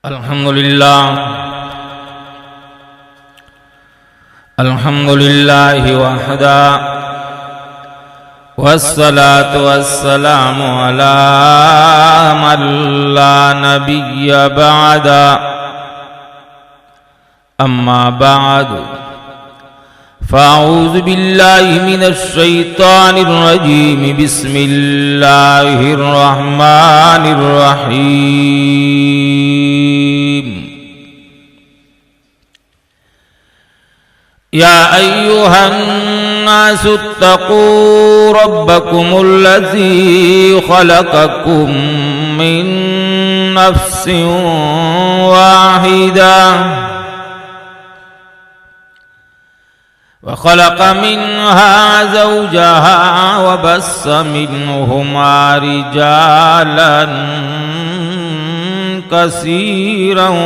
अल्हम्दुलिल्लाह वहदा वस्सलातु वस्सलामु अला मन ला नबिय्य बअदा अम्मा बाद फ़अऊज़ु बिल्लाहि मिनश शैतानिर रजीम बिस्मिल्लाहिर रहमानिर रहीम या अय्युहन्नासु इत्तक़ू रब्बकुमुल्लज़ी ख़लक़कुम मिन नफ़्सिन वाहिदा वख़लक़ मिन्हा ज़ौजहा वबस्स मिन्हुमा रिजालन कसीरन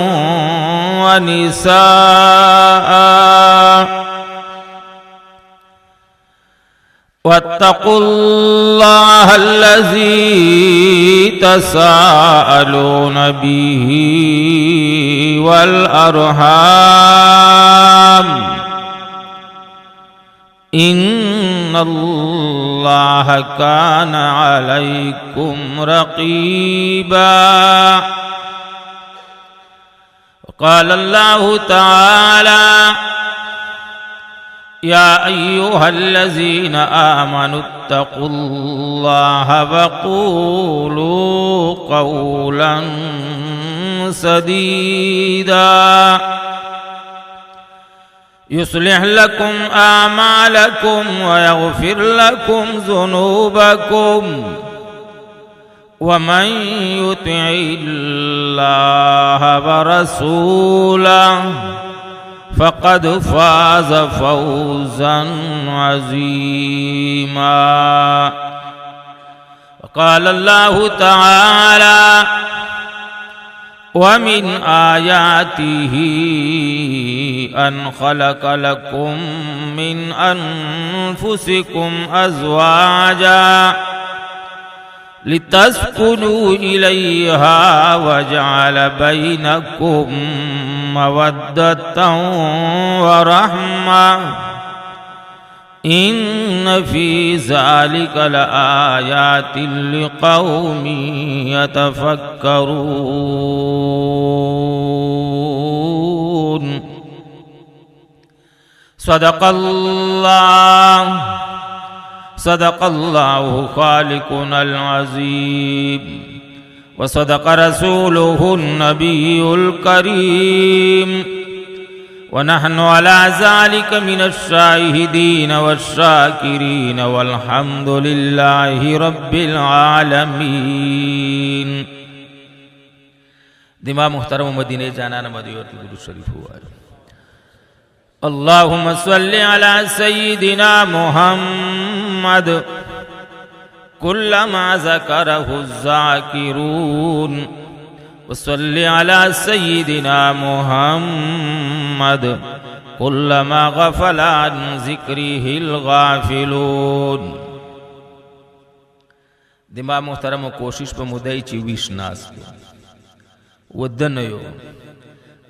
वनिसाअ वत्तक़ुल्लाह अल्लज़ी तसाअलून बिही वल अर्हाम इन्नल्लाह कान अलैकुम रक़ीबा क़ाल अल्लाहु तआला या अय्युहल्लज़ीन आमनु इत्तक़ुल्लाह वक़ूलू क़ौलन सदीदा युस्लिह लकुम आमालकुम वयग़फ़िर लकुम ज़ुनूबकुम वमन युतिइल्लाह वरसूलहु फ़क़द फ़ाज़ फ़ौज़न अज़ीमा क़ाल अल्लाहु तआला वमिन आयातिही अन ख़लक़ लकुम मिन अनफुसिकुम अज़वाजा लितस्कुनू इलैहा वजअल बैनकुम मवद्दतन वरहमा इन्न फी ज़ालिका लआयातिन लिक़ौमिन यतफ़क्करून सदक़ल्लाहु ख़ालिक़ुल अज़ीम व सदक़ रसूलुहुन नबियुल करीम व नहनु अला ज़ालिका मिनश शाहिदीन वश्शाकिरीन वल्हम्दुलिल्लाहि रब्बिल आलमीन। दिमा मुहतरम मदीने जाना नमदी और दुरूद शरीफ हुआ अल्लाहुम्मा सल्लि अला सय्यिदिना मुहम्मद कुल्लमा ज़करहु ज़ाकिरून वसल्लि अला सय्यिदिना मुहम्मद कुल्लमा गफ़ला अन ज़िक्रिहिल गाफ़िलून। दिमा मुहतरम कोशिश पर मुदई ची विश्नास वदनयो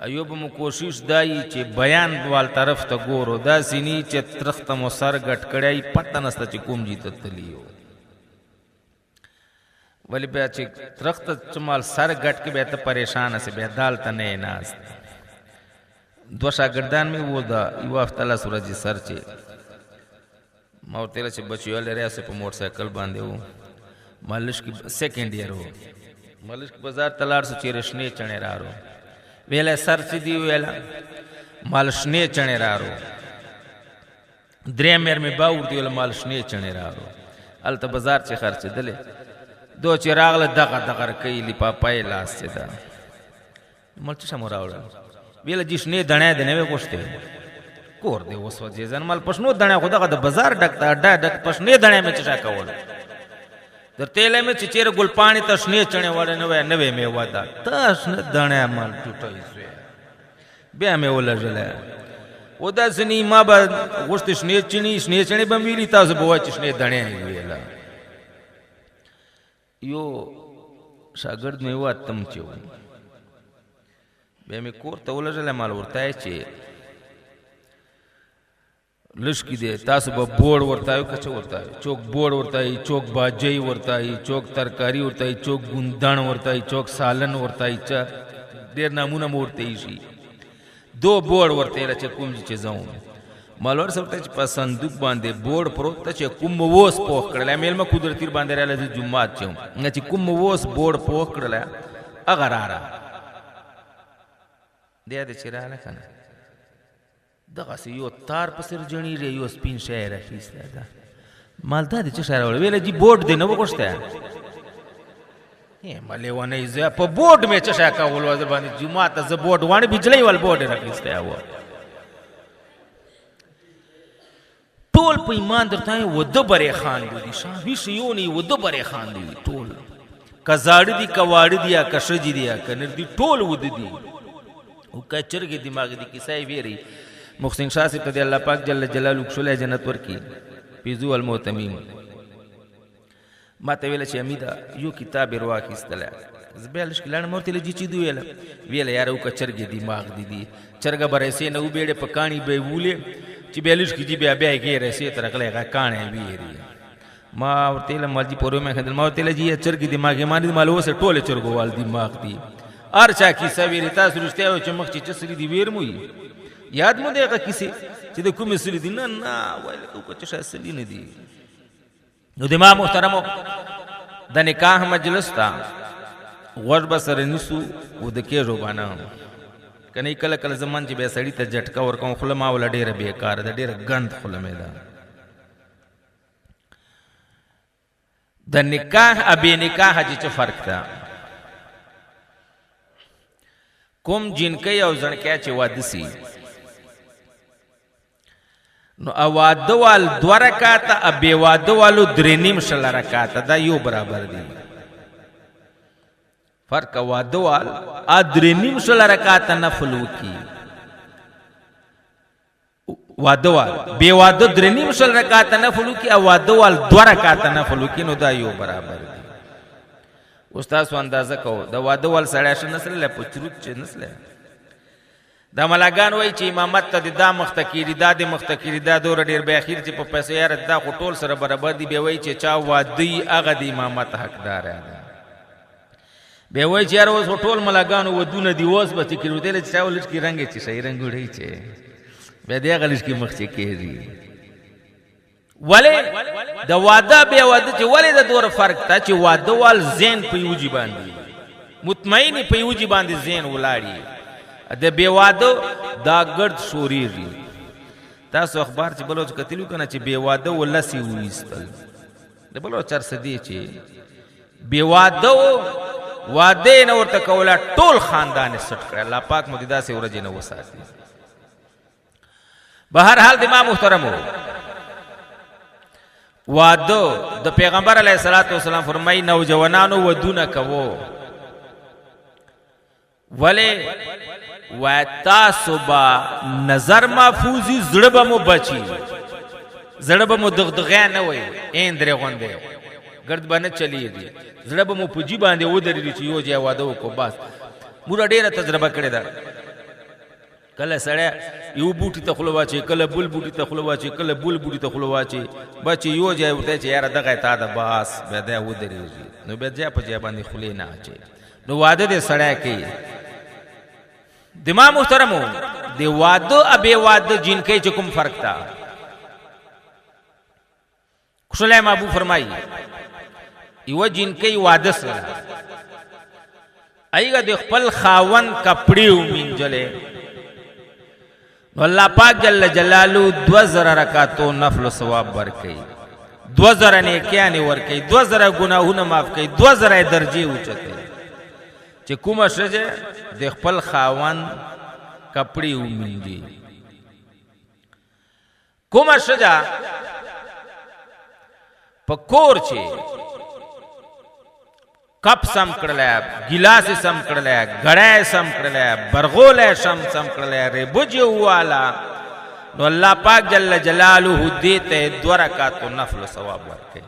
अयुब मु कोशिश दाई चे बयान वाल तरफ त गोरो दासिनी चे तरख्त मो सर गटकड़ाई पट्टनस्त चे कुमजी तलियो वली बे चे तरख्त चमाल सर गटके बे त परेशान से बे दाल तने नास दोशा गर्दान में वो दा युवा तला सूरज सर चे माउ तेरे से बचियो ले रे से पे मोटरसाइकिल बांधे हो मालिश की सेकंड ईयर हो मालिश की बाजार तलार से चेरशने चणे रारो वेला सर सीधी वेला मालशने चणे रारो द्रेमेर में बाउर दी वेला मालशने चणे रारो अल त बाजार चे खर्च दले दो चिरागल दगा दगर कई लिपा पाए लास से दा मलच समोरावला वेला जिसने दणे देने वे कोष्ते कोर दे वस वजे जन माल पसनो दणे खुदा का बाजार डकता अड्डा डक पसने दणे में चटा कवल तर तेले में चिचेर गुल पानी तसने चणे वाले नवे में वादा तसने दणे माल टूटाई से बे में ओला जले ओदा सनी मां बा गोश्त स्ने चणे बंबीली तास बोवा चने दणे वेला यो शागर्द में वात तम च्यो بیا مې کور ته ولږلی مال ورته چې لشکي دی تاسو به بوړ ورته وایو که څه ورته وایو چوک بوړ ورته وایي چوک باجۍ ورته وایي چوک ترکاري ورته وایي چوک ګوندڼ ورته وایي چوک سالن ورته وایي ډېر نامونه مو ورته ایښي دو بوړ ورته ویله چې کوم چې زه وم مالور صاحب ته چې په صندوق باندې بوړ پروت ته چې کوم مو اوس پوخ کړلی میلمه قدرتیر باندې راله زه جومات چې وم چې کوم مو اوس بوړ پوخ کړلی هغه راره دی چې راله که نه دغسې یو تار په سر جڼېږي یو سپین شی یې راخیستی ده مال دا دی چې شی راوړی ویله جي بوټ دی نه وغوښتی ما لیونی زه په بوټ مې څه شی کول وه زه باندې جومات ته زه بوټ واڼې بجلۍ ول بوټ یې راخیستی و ټول په ایمان درته وایم وده برې خاندي دي شاهي شیون یې وده برې خاندي دي ټول که زاړه دي که واړه دي یا که ښځې دي یا که نر دي ټول وده دي او که چرګې دماغ دي کیسه یې ویري محسن شاه صاحب ته دی الله پاک جل جلاله کښلی جنت ورکړي پیزو المعتمین ما ته ویله چې امیده یو کتاب یې راواخیستلی زه بیا لږ لاړم ورته ویله جي چې دي ویله یاره وکړه چرګې دماغ دي دي چرګه به رسې نه وبېړې په کاڼي به یې وولې چې بیا لږ کېږي بیا یې کې رسې ته راغلی هغه کاڼی ویري ما ورته ویله مالجي په رومې خندل ما ورته ویله جي چرګې دماغ یې ما نه دي مال اوس ټولې چرګووال دماغ دي هر چا کیسه ویري تاسو رښتیا وایو چې مخ چې څه سړي دي ویر مو وي یاد مو دی هغه کیسې چې د کومې سړي دي نه ویل که څه شی سړي نه دي نو د ما محترمو د نکاح مجلس ته غوږ به سره نیسو وده کېږو به نه که نه کله کله زمان چې بیا سړي ته جټکه ورکوم خوله ما وله ډېره بېکاره ده ډېره ګند خوله مې ده د نکاح بې نکاح چې څه فرق ده کوم جنکی او زڼکی چې واده سي نو واده وال 2 رکعاته بې واده والو 3.5 شل رکعاته دا یو برابر دي فرق واده وال 3.5 شل رکعاته نفل وکي واده وال بې واده 3.5 شل رکعاته نفل وکي او واده وال 2 رکعاته نفل وکي نو دا یو برابر دي اوس تاسو اندازه کوو د واده وال سړی ښه نسلی په چروت چې نسلی دا ملاګان وایي چې امامت ته د دا مخته کېږي دا د مخته کېږي دا دومره ډېر بیا اخیر چې په پیسو یاره دا خو ټول سره برابر دي بیا وایي چې چا واده یي هغه د امامت حقدار دی بیا وایي چې یاره اوس خو ټول ملاګانو ودونه دي اوس به چې کېږي ورته چې چا لږ کې رنګ یې چې شی رنګ وړی چې بیا د هغه لږ کې مخ چې کېږي ولې د واده بیا واده چې ولې د دومره فرق ته چې واده وال ذهن په یو جي باندې مطمئن په یو جي باندې ذهن ولاړي د بې واده دا ګرد شورېږي تاسو اخبار چې بلوچ کتلو که نه چې بې واده و لسې وویستل د بلوچ هرڅه دی چې بې واده و واده یې نه ورته کوله ټول خاندان یې سټ کړی الله پاک مو د داسې ورځې نه وساتي به هر حال د ما محترمو واده د پیغمبر علیه الصلاة والسلام فرمایي نوجوانانو ودونه کوو ولې و تاسو به نظر محفوظي زړه به مو بچي زړه به مو دغدغی نه وي ایندرې غوندې ګرد به نه چلیږي زړه به مو په جي باندې ودرېږي چې یو ځای واده وکړو بس موږ ډېره تجربه کړې ده کله سړی یو بوټي ته خوله واچوي کله بل بوټي ته خوله واچوي کله بل بوټي ته خوله واچوي بچ یو ځای ورته چې یاره دغه تا ده بس بیا دی ودرېږي نو بیا ځای په ځای باندې خولې نه اچوي نو واده دې سړی کوي د ما محترمو د واده ابې واده جنکی چې کوم فرق تا کښلی ابو فرمایي یوه جنکی واده سره ایغه د خپل خاوند کپړې ومینځلې نو الله پاک جل جلاله 2000 رکعاتو نفل ثواب ورکوي 2000 نیکیانې ورکوي 2000 ګناهونه معاف کوي 2000 درجې اوچتوي چې کومه ښځه د خپل خاوند کپړې ومینځي کومه ښځه په کور چې کپ سم کړلی ګیلاس سم کړلی ګړی سم کړلی برغولی سم کړلی ریبوج یې وواله نو الله پاک جل جلاله دې ته 2 رکعاتو نفل ثواب ورکوي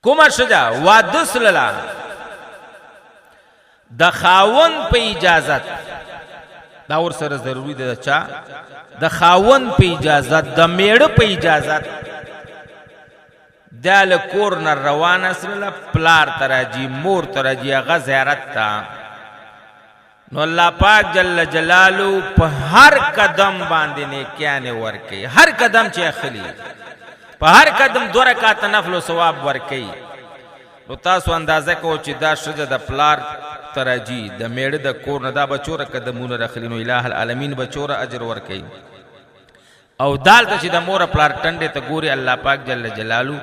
کومه ښځه واده سلله د خاوند په اجازت دا ور سره ضروری ده چا د خاوند په اجازت د میړه په اجازت دا له کور نه روانه سره پلار تراجی مور تراجی هغه زیارت تا نو الله پاک جل جلاله په هر قدم باندې نیکیانه ورکي هر قدم چې اخلي په هر قدم 2 رکعات نفل او ثواب ورکي نو تاسو اندازه کو چې دا شجه د پلار تراجی د میړه د کور نه دا بچوره قدمونه رخلی نو الٰه العالمین بچوره اجر ورکي او دال ته چې د مور پلار ټنډه ته ګوري الله پاک جل جلاله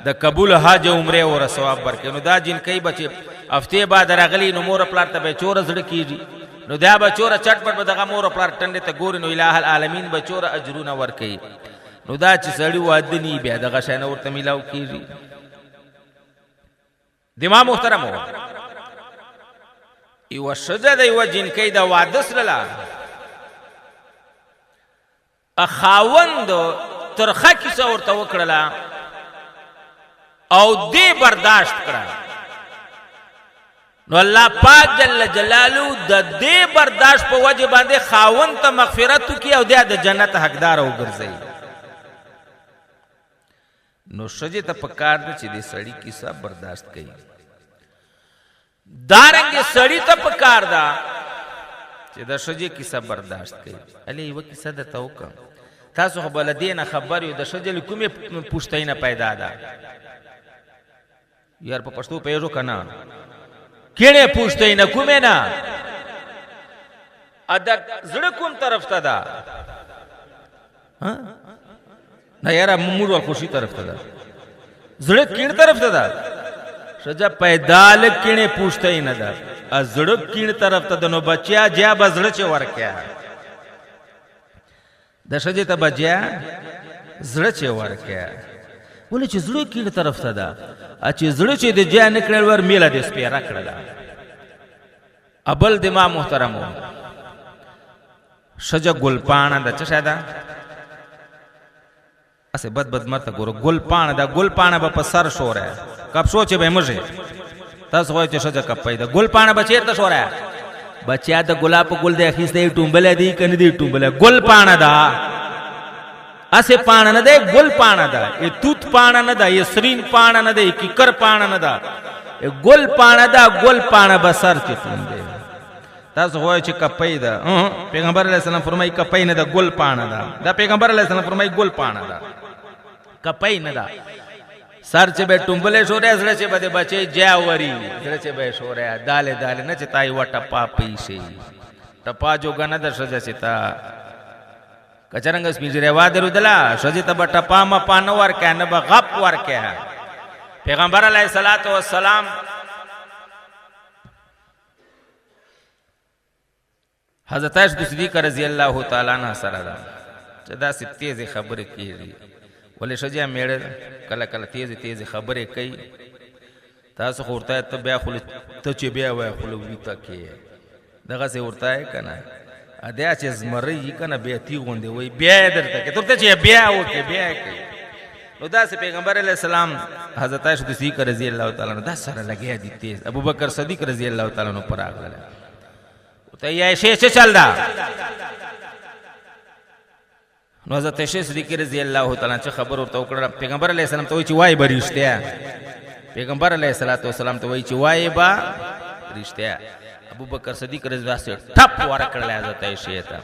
د قبول حج عمره او ثواب ورکي نو دا جن کوي بچي هفته بعد راغلی نو مور پلار ته بچوره زړه کیږي نو دا بچوره چټپټ به دغه مور پلار ټنډه ته ګوري نو الٰه العالمین بچوره اجرونه ورکي نو دا چې سړی وادنی بیا دغه شای نه ورته ملاو کیږي دما محترم هو یو شجه د یو جن کې دا واده سره اخاوند ترخه کیسه ورته وکړه او دی برداشت کړه نو الله پاک جل جلاله د دې برداشت په وجه باندې خاوند ته مغفرت کی او د جنت حقدار وګرځي نو شجه ته پکار دي چې دې سړی کیسه برداشت کړي دارنګ سړی ته پکار دا چې د شجه کیسه برداشت کړي علي و کیسه د توکم تاسو خو بلدین خبر یو د شجه کومه پوښتنه پیدا ده یار په پښتو پیژو کنه کېړه پوښتنه کومه نه ادا زړه کوم طرف ته ده ها نه یاره موږ خوشي طرف ته ده زړه کېړه طرف ته ده شجا پیدا لکینه پوښتنه نه ده زړه کېړه طرف ته ده نو بچیا جا بزړه چ ورکیا د شجه ته بچیا زړه چ ورکیا ولې چې زړه کېړه طرف ته ده چې زړه چې د جا نکړل ور میله د سپیرا کړل ابل دما محترمو شجا ګلپانا د چا ده اسه بد مرته ګور ګلپانا د ګلپانا په سر شوره کب سوچ به مجه تاسو وای چې شجا کپ پیدا ګلپانا بچیر ته شوره بچیا د ګلاب ګل د اخیسته ټومبل دی کنه دی ټومبل ګلپانا دا اسه پانا نه ده ګلپانا دا ای توت پانا نه ده ای سرین پانا نه ده کی کر پانا نه ده ګلپانا دا ګلپانا بسر چې ټومبل تاسو وای چې کپای دا پیغمبر علیه السلام فرمای کپای نه دا ګلپانا دا پیغمبر علیه السلام فرمای ګلپانا دا کپای نه دا سر چې به ټومبلې شورې سره چې به بچي جاوري سره چې به شورې داله نه چې تای وټه پاپې شي ټپا جو غنه د شجه چتا کچرنګ سپیجره وا درو دلا شجه ته بټه پام پانو ور کنه به غپ ور کې پیغمبر علیه الصلاۃ والسلام حضرت عائشہ صدیقہ رضی اللہ تعالی عنہ سره دا چې دا ستیزه خبره کیږي ولې شجه میړه کله کله تیز خبره کوي تاسو ورته ته بیا خل ته چې بیا وای خلوی ته کې دغه څه ورته کنه ا دې چې زمری کنه بیا تی غوندې وای بیا درته کې ته چې بیا وکي بیا کوي نو دا سه پیغمبر علیہ السلام حضرت عائشہ صدیقہ رضی اللہ تعالی عنہ دا سره لګیا دي تیز ابو بکر صدیق رضی اللہ تعالی عنہ پر راغله ته یې شی څه چل دا نو حضرت عائشہ صدیقہ رضی اللہ تعالی عنہ خبر ورته وکړه پیغمبر علیہ السلام ته وای چې وای بریشتیا پیغمبر علیہ الصلوۃ والسلام ته وای چې وای با رښتیا ابو بکر صدیق رضی اللہ عنہ ټپ ورکړل حضرت عائشہ ته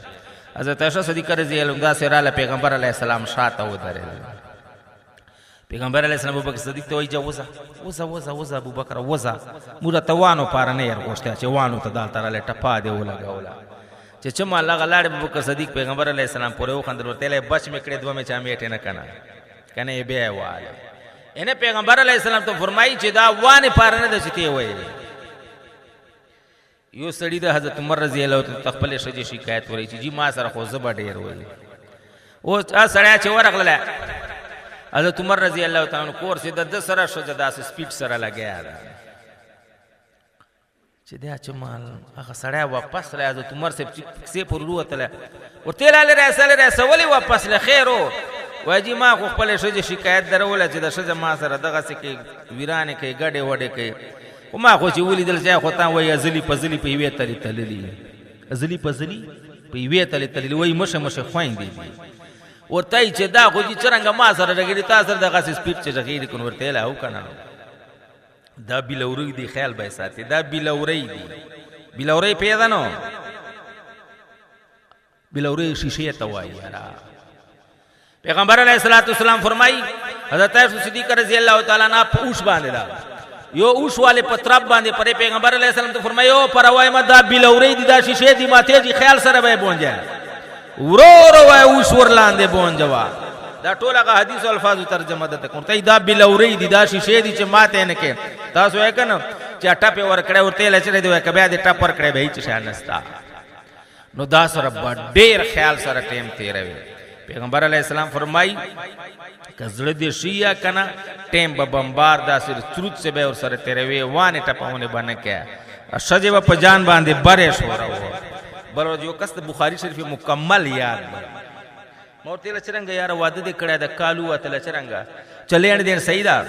حضرت عائشہ صدیقہ رضی اللہ عنہ سره پیغمبر علیہ السلام شاته ودرېل پیغمبر علیہ السلام ابو بکر صدیق ته وای چې وزا ابو بکر وزا موږ ته وانو پار نه ير غوښته چې وانو ته دال تراله ټپا دی ولګاولا چې چما لغه لاړ ابو بکر صدیق پیغمبر علیہ السلام پورې وخندل ورته له بچ میکړې دوه می چا میټه نه کنه بیا واله انه پیغمبر علیہ السلام ته فرمایي چې دا وانه پار نه د چته وای یو سړی د حضرت عمر رضی الله تعالی خپل شجه شکایت وري چې جی ما سره خو زبا ډیر وای او سړی چې ورغله حضرت عمر رضی اللہ تعالی عنہ کور سے د سره شجه داس سپیډ سره لګیا دا چې دا چمال هغه سړی واپس را حضرت عمر سے پر وروتله ورته لاله رسول واپس له خیرو واجی ما خپل شجه شکایت درول چې د شجه ما سره دغه سکه ویرانه کوي ګډه وډه کوي خو ما خو چې ولیدل چې خو تا وایي ازلي په ازلي په یوې تلې تللي ازلي په ازلي په یوې تلې تللي وایي مشه مشه خویندې دي ورته یې چې دا خو چې څرنګه ما سره رغېږي تا سره دغسې سپیډ چې رغېږي که نو ورته یې او که نه دا بیلورۍ دي خیال به یې ساتي دا بیلورۍ دي بیلورۍ پوهېده نو بیلورۍ شیشې ته وایي یاره پیغمبر علیہ الصلوۃ والسلام فرمائی حضرت عائشہ صدیقہ رضی اللہ تعالیٰ عنہ په اوش باندې دا یو اوش والے په تراب باندې پرې پیغمبر علیہ السلام ته فرمایي او پروايي ما دا بیلورۍ دي دا شیشې دي ماته دي خیال سره به بونځه ورو وای اوش ورلاندې بونځوا دا ټول هغه حدیث او الفاظ ترجمه ده کوته دا بیلورۍ دي دا شیشې دي چې ماته نه کې تاسو یې کنه چې ټاپه ور کړه ورته لچره دی کبه دې ټاپ ور کړه به هیڅ شان نستا نو دا سره ډېر خیال سره ټیم تیروي پیغمبر علیہ السلام فرمائی که زړه دې شیا کنه ټیم به بمبار دا سر تروت سے به ور سره تیروي وانه ټپاونه باندې کې شجه په جان باندې بره شو راو بل یو کس بخاری شریف مکمل یاد مورته لچرنګ یار واده دې کړه د کالو وته لچرنګ چلین دې صحیح دا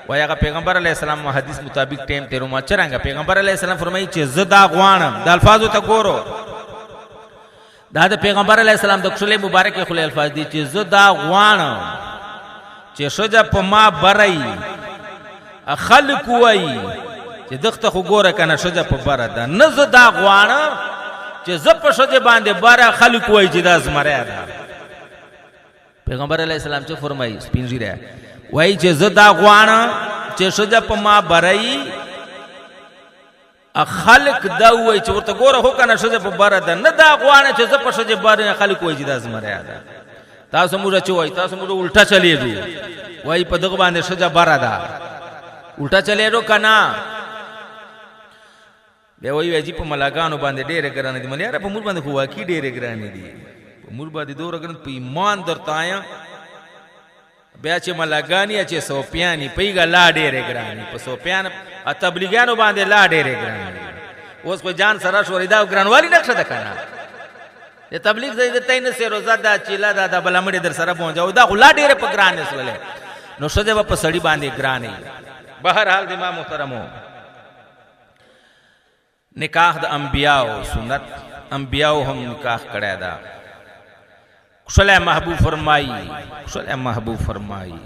وایغه پیغمبر علیہ السلام حدیث مطابق ټیم تیرو ما چرنګ پیغمبر علیہ السلام فرمایي چې زدا غوانم د الفاظو ته ګورو دا د پیغمبر علیہ السلام د خله مبارک خله الفاظ دي چې زدا غوانم چې شجه په ما برای خلق وای چې دغه خو ګوره کنه شجه په بره ده نه زدا غوانم چې ز په شجه باندې بره خلق وای چې دا زمره ده پیغمبر علیہ السلام چې فرمایي سپینځیره وای چې زدا غوانم چې شجه په ما برای خلق دا وای چې ورته ګوره هو کنه شجه په بره ده نه دا غوانه چې ز په شجه بره خلق وای چې دا زمره ده تاسو موږ چوي تاسو موږ الټا چلیږي وای په دغه باندې شجا بارا ده الټا چلیږي کنه به وای وجی په ملاګانو باندې ډېر ګران دي ملياره په موږ باندې خو واقعي ډېر ګران دي په موږ باندې دوه ګران په ایمان درته آیا بیا چې ملاګانی چې سوپیانی پیګه لا ډېر ګران په سوپیان ا تبلیغانو باندې لا ډېر ګران اوس په جان سره شوریدا ګرانوالی نقشه ده کنه د تبلیغ د تین سه روزه دا چیلا دا د بلمړي در سره پہنچاو دا غلا ډیره په ګران اسلله نو شده په سړی باندې ګرانې بهر حال د ما محترمو نکاح د انبیاء سنت انبیاء هم نکاح کړه دا خوشاله محبوب فرمایي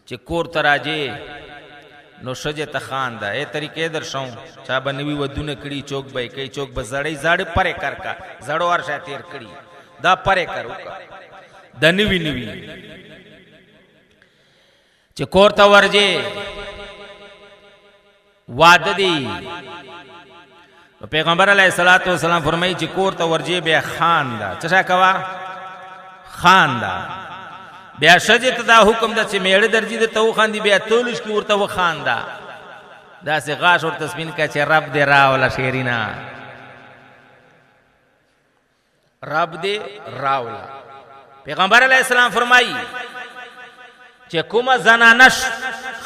چې کور تراجه نو شجه تخان دا اے طریقې درشاو چا بنوي ودونه کړي چوک به کوي چوک به زړې زړې پره کر کا زړو ورشه تیر کړي دا پره کرو د نوی چې کورته ورجه وعده دی پیغمبر علیہ الصلوۃ والسلام فرمایي چې کورته ورجه به خان دا چا کوا خان دا بیا شجه ته دا حکم ده چې میړه درځي د تو خاندي بیا تولش کی ورته و خاندا دا سه غاش ور تسبین کا چې رب دې راولا شیرینا رب دې راولا پیغمبر علیہ السلام فرمایي چې کومه زنانش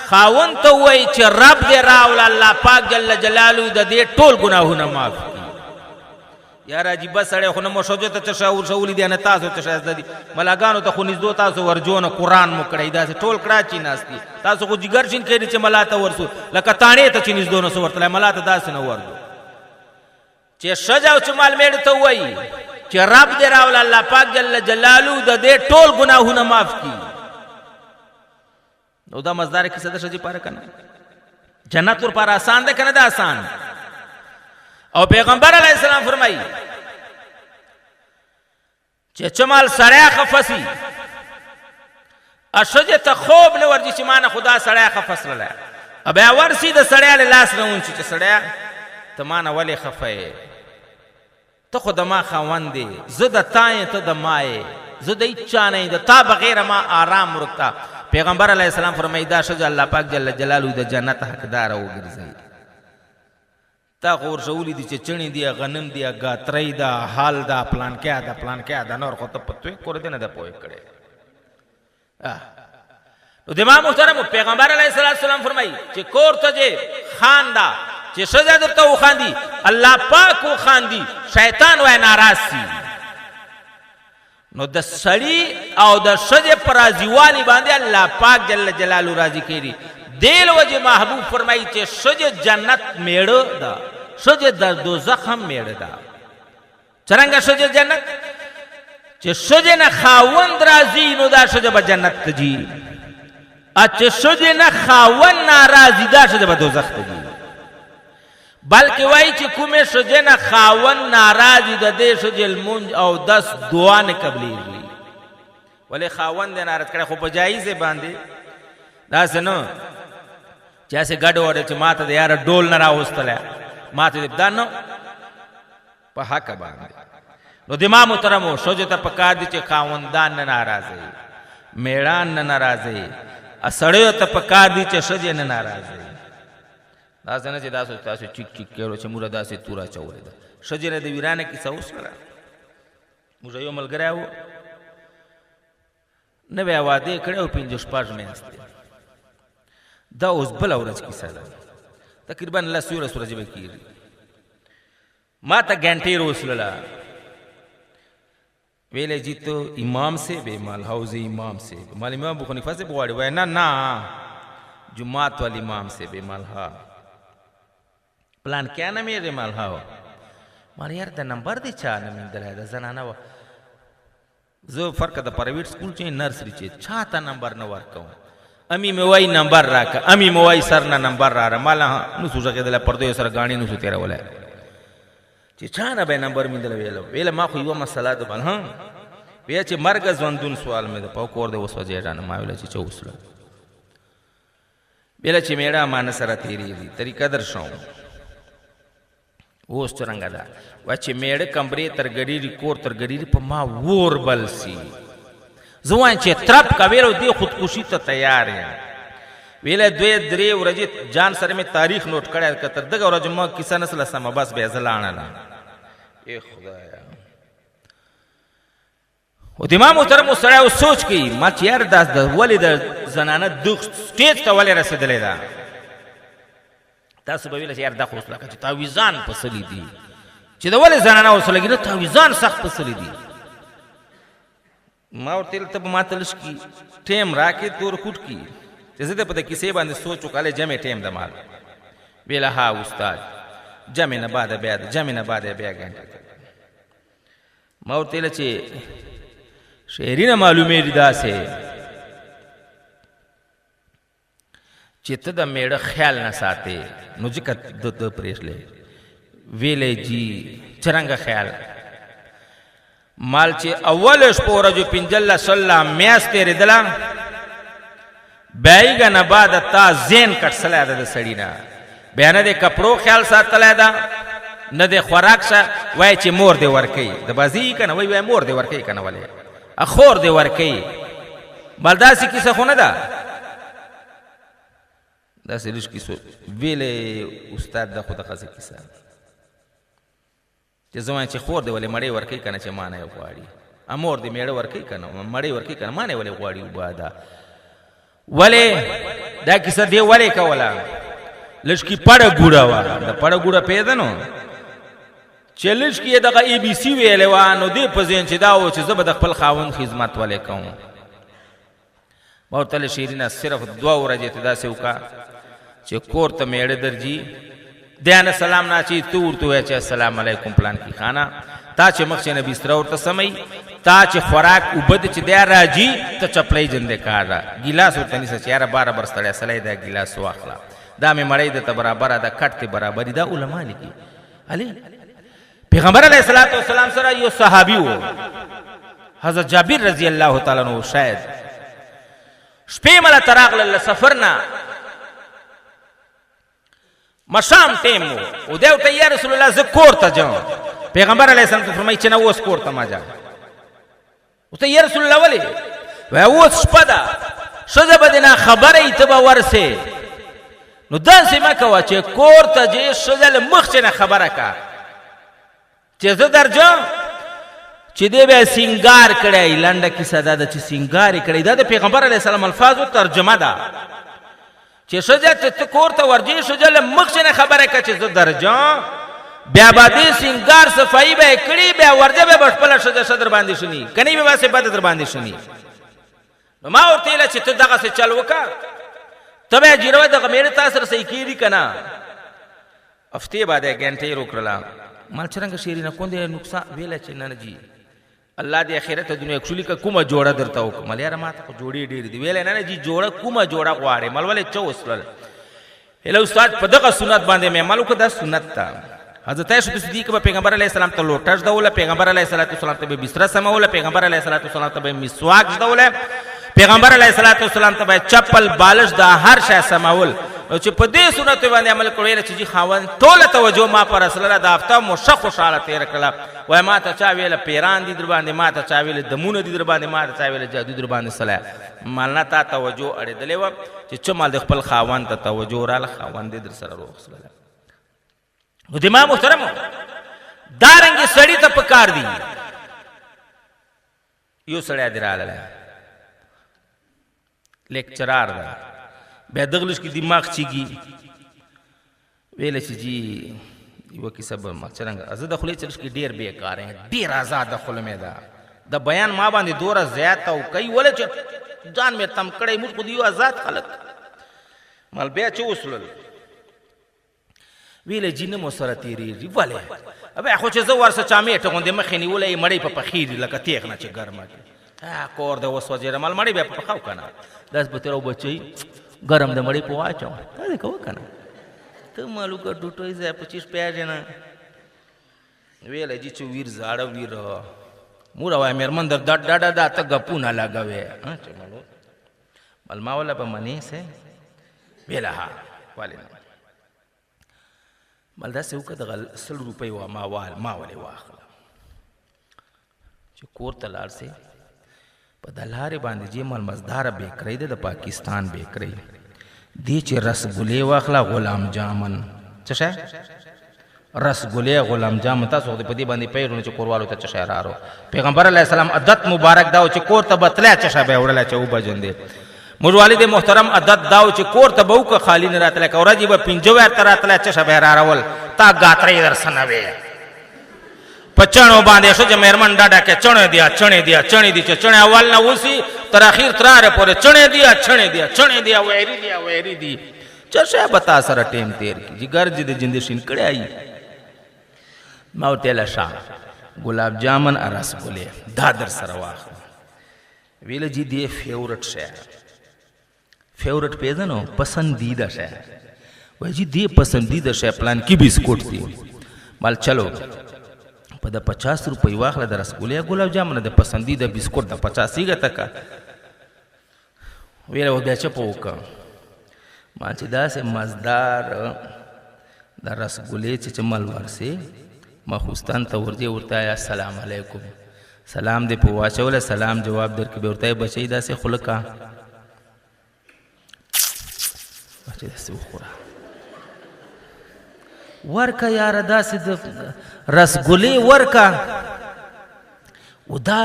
خاون ته وای چې رب دې راولا الله پاک جل جلاله د دې ټول ګناهونه معاف یار عجیب سره خو نو مشوجه ته تشاور شولې دي نه تاسو تشاز دي ملاګانو ته خو نږدې تاسو ورجون قران مو کړی دا ټول کراچی ناشتي تاسو خو جګر شین کړي چې ملاته ورسو لکه تانه ته چې نږدې نو ورتلای ملاته داس نه ورغو چې شجاو چې مال میړ ته وای چې رب دې راول الله پاک جل جلاله د دې ټول ګناهونه معاف کړي نو دا مزدار کې صدا شجی پاره کنه جنت ور پر آسان ده کنه دا آسان او پیغمبر علیہ السلام فرمائی چې چمال سړی خفسی اشجه ته خوب نه ورځي چې مان خدا سړی خفسله ابا ورسی د سړی له لاس نه ونچ چې سړی ته مان ولې خفای ته خود ما خوندې زده تای ته د مای زده چا نه د تا بغیر ما آرام ورکتا پیغمبر علیہ السلام فرمائی دا شجه الله پاک جل جلاله د جنت حقدار وګرځي تا غور شولی دي چې چڼي دی غنم دی غاتري دا حال دا پلان کې دا نور خو ته پتوې کور دې نه د پوي کړي نو د ما محترم پیغمبر علیہ السلام فرمایي چې کور ته چې خان دا چې سزا درته وخاندي الله پاک وخاندي شیطان وای ناراض سي نو د سړی او د شجه پر راضیوالی باندې الله پاک جل جلاله راضي کړي دیل وجه محبوب فرمائی چې شج جنت میړه دا شج د دوزخ هم میړه دا څنګه شج جنت چې شج نه خاوند راضی نو دا شج به جنت ته جی چې شج نه خاوند ناراضی دا شج به دوزخ ته جی بلکې وای چې کومه شج نه خاوند ناراضی د دې شج المنج او 10 دعا نه قبلېږي ولې خاوند ناراض کړه خو په جایزه باندې دا سنو چاسه ګډ وړه چې ماته د یار ډول نه راوستله ماته دې دانو په حق باندې نو دما محترمو شوجه ته پکار دي چې خاوندان نه ناراضي میړان نه ناراضي اسړیو ته پکار دي چې شجه نه ناراضي دا څنګه چې تاسو چیک چیک کړو چې موږ داسې تورا چولې ده شجه نه د ویرانه کې سوس کړه موږ یو ملګری وو نه بیا واده کړو 15 پاج میاسته دا اوس بل ورځ کې سره تقریبا الله سورج به کیږي ما ته घंटे روسللا ویلے جی تو امام سے بے مال حوض امام سے مال امام ابو حنیفہ سے بواڑی وای نا جماعت والی امام سے بے مال ہا پلان کیا نہ میرے مال ہا مال یار دا نمبر دی چا نہ من دلای دا زنانه و زو فرق د پرایویټ سکول چې نرسری چې چاته نمبر نه ورکو امی می وای نمبر راک امی می وای سر نه نمبر را مال نو سوځه دل پردو سر غاڼي نو سوتره ولا چې چانه به نمبر میندل ویل ما خو یو مسله ده بل ها بیا چې مرګ ژوندون سوال مې ده په کور د وسو ځای ما ویل چې چوسله ویل چې میړه مان سره تیری دي طریقه در شو اوس څنګه ده وا چې میړه کمرې تر ګډيري کور تر ګډيري په ما ور بل سي زوان چې ترپ کا ویلو دی خودکشي ته تیار یم ویله دوی درې ورځې جان سره می تاریخ نوٹ کړه کتر دغه ورځ ما کیسه نسل سم بس به زلانه نه اے خدایا او امام محترم سره او سوچ کی ما چې یار داس د ولید زنانه د سټیج ته ولې رسیدلې ده تاسو به ویل چې یار د خوښ لکه چې تعویزان پسلی دي چې د ولې زنانه وسلګي نه تعویزان سخت پسلی دي ما ورته ته ما تلش کی ټیم راکې تور کوټ کی چې زه په دې کیسې باندې سوچ وکاله جمع ټیم د مال ویله ها استاد جمع نه بعد بیا جمع نه بعد بیا غنټه ما ورته چې شعرینه معلومه دي داسې چې ته د میړه خیال نه ساتي نو ځکه د پرېښلې ویلې جی څنګه خیال مال چې اول شپه ورځو پنځله صلی میاشتې ردلا بیگا نه بعد تا زین کټ سلا ده د سړی نه بیان د کپړو خیال ساتلای ده نه د خوراک شه وای چې مور دی ورکی د بازی کنه وای مور دی ورکی کنه ولې اخور دی ورکی بلداسي کیسه خو نه ده داسې لږ کیسه ویلې استاد د خود خاصه کیسه چې زما چې خور دی ولې مړی ورکی کنه چې مانه یو غواړي امور دی میړه ورکی کنه مړی ورکی کنه مانه ولې غواړي وبادا ولې دا کیسه دی ولې کولا لشکی پړه ګوډه وا د پړه ګوډه پیدا نو چیلنج کې دغه ای بی سی ویلې و نو دی په ځین چې دا و چې زه به د خپل خاوند خدمت ولې کوم بہت شیرینه صرف دعا ورځې ته داسې وکا چې کور ته میړه درځي دیانه سلام نه چی تو ورته چې السلام علیکم پلان کی خانه تا چې مخ نبی ستر ورته سمي تا چې خوراک وبد چې دی راځي ته چپلې جندې کار ګلاس ورته نيسه چې یاره بار برستړی سلای دا ګلاس واخلا دا مې مړې د برابر دا کټ ته برابر دا علما لیکي علي پیغمبر علیہ الصلوۃ والسلام سره یو صحابي وو حضرت جابر رضی الله تعالی عنہ شاید شپې مل تراغل سفرنا مشام ټیم او دیو ته یا رسول الله ذکر ته جام پیغمبر علیہ السلام فرمایي چې نو اوس کور ته ما جا او ته یا رسول الله ولی و اوس شپدا شذ بدنا خبره ایتبا ورسه نو داسې مکه چې کور ته چې شذل مخ نه خبره کا چې زه درځم چې دی به سنگار کړی لنډه کې صدا د چې سنگار کړی دا د پیغمبر علیه السلام الفاظو ترجمه ده چې شذل ته کور ته ورځي شذل مخ نه خبره کا چې زه درځم بیا باندې سنگار صفائی به کړی بیا ورځه به بشپله شذل باندې شنی کني به واسه بد در باندې شنی نو ما ورته چې ته دغه څه چل وکړه ته به جیروه دغه میړه تا سره صحیح کېدي که نه هفتې بعد یې ګنټې روکړله مال څرنګه شیرینه کونډې نقصان ویله چې نه جي الله دې اخرت دنیا کښلي که کومه جوړه درته وکړه مل یاره ما ته خو جوړې ډېرې دي ویلی نه جي جوړه کومه جوړه غواړې مل ولې څه وسلل هله استاد په دغه سنت باندې مې عمل وکړه دا سنت ته حضرت عائشة صدیقه به پیغمبر علیه السلام ته لوټه ژدوله پیغمبر علیه السلام ته به بستره سموله پیغمبر علیه السلام ته به مسواک ژدوله پیغمبر علیه السلام ته به چپل بالش دا هر شی سمول نو چې په دې سنت باندې عمل کړی چې جی خاوند ټوله توجه ما پر رسول الله د هفته مو خوشاله تیر کړه وای ما ته چا ویل پیران دي در باندې ما ته چا ویل دمونه دي در باندې ما ته چا ویل جادو در باندې صلاح مالنا تا توجه اړېدلې و چې څه مال د خپل خاوند ته توجه راله خاوند در سره روغ صلی الله نو د ما محترم دارنګ سړی ته پکار دی یو سړی دی رااله لیکچرار دا بیا دغلش کی دماغ چیږي ویل چې جی یو کیسه به ما څنګه زه د خولې چلش کې ډیر بیکار یم ډیر آزاد د خله مې دا د بیان ما باندې دوره زیات او کوي ولې چې ځان مې تم کړی موږ خو دیو آزاد خلک مال بیا چې وسلل ویل جن مو سره تیری ولې ابه خو چې زه ورسه چامیټه غوندې مخې نیولې مړی په پخیر لکه تیغ نه چې ګرمه کور د وسو جره مال مړی بیا په خاو کنه داس به تیرو بچي ګرم د مړی په واچو دا کو کنه ته مالو کا ډوټوي ځه 25 پیاج نه ویل جی چې ویر زاړه ویر مور وای مېرمن در ډډ ډډ ته غپونه لگاوي چې مالو بل ما ولا په منی سه ویل ها والي بل دا سه وکړه د 100 روپۍ وا ما ولې واخله چې کور ته لاړ سي په دلارې باندې چې مال مزدار بیکری ده د پاکستان بیکری دی چې رسګولې واخله غلام جامن څه شی رسګولې غلام جامن تاسو په دې باندې پیرونه چې کوروالو ته څه شی رارو پیغمبر علیه السلام عادت مبارک داو چې کور ته بتله څه شی به وړل چې او بجندې موږ والد محترم عادت داو چې کور ته بو که خالی نه راتله که ورځي به 5 ور تر راتله څه شی به رارول تا غاترې درسنوي پچانو باندې شو چې مېرمن ډاډه کې چڼې دي چې چڼې اول نه وسی تر اخر تراره پورې چڼې دي وېری دي چرشه بتا سره ټیم تیر کی جګر دې جند شین کړه آئی ما ورته لشا ګلاب جامن ارس ګلې دا در سره واخ ویل جی دی فیورٹ پیژنو پسندیدہ شے وای جی دی پسندیدہ شے پلان کی بسکوٹ دی مال چلو په د 50 روپۍ واخله د رسګولې ګلاب جامن د پسندیده بسکوټ د 50 غته کا ویل و بیا چپو کا ما چې دا سه مزدار د رسګولې چې چمل ورسي مخوستان ته ورته السلام علیکم سلام دې په واچول سلام جواب درکې به ورته بچی دا سه خلقا بچی دا سه خورا ورکا یار داسې د رسګولې ورکا ودا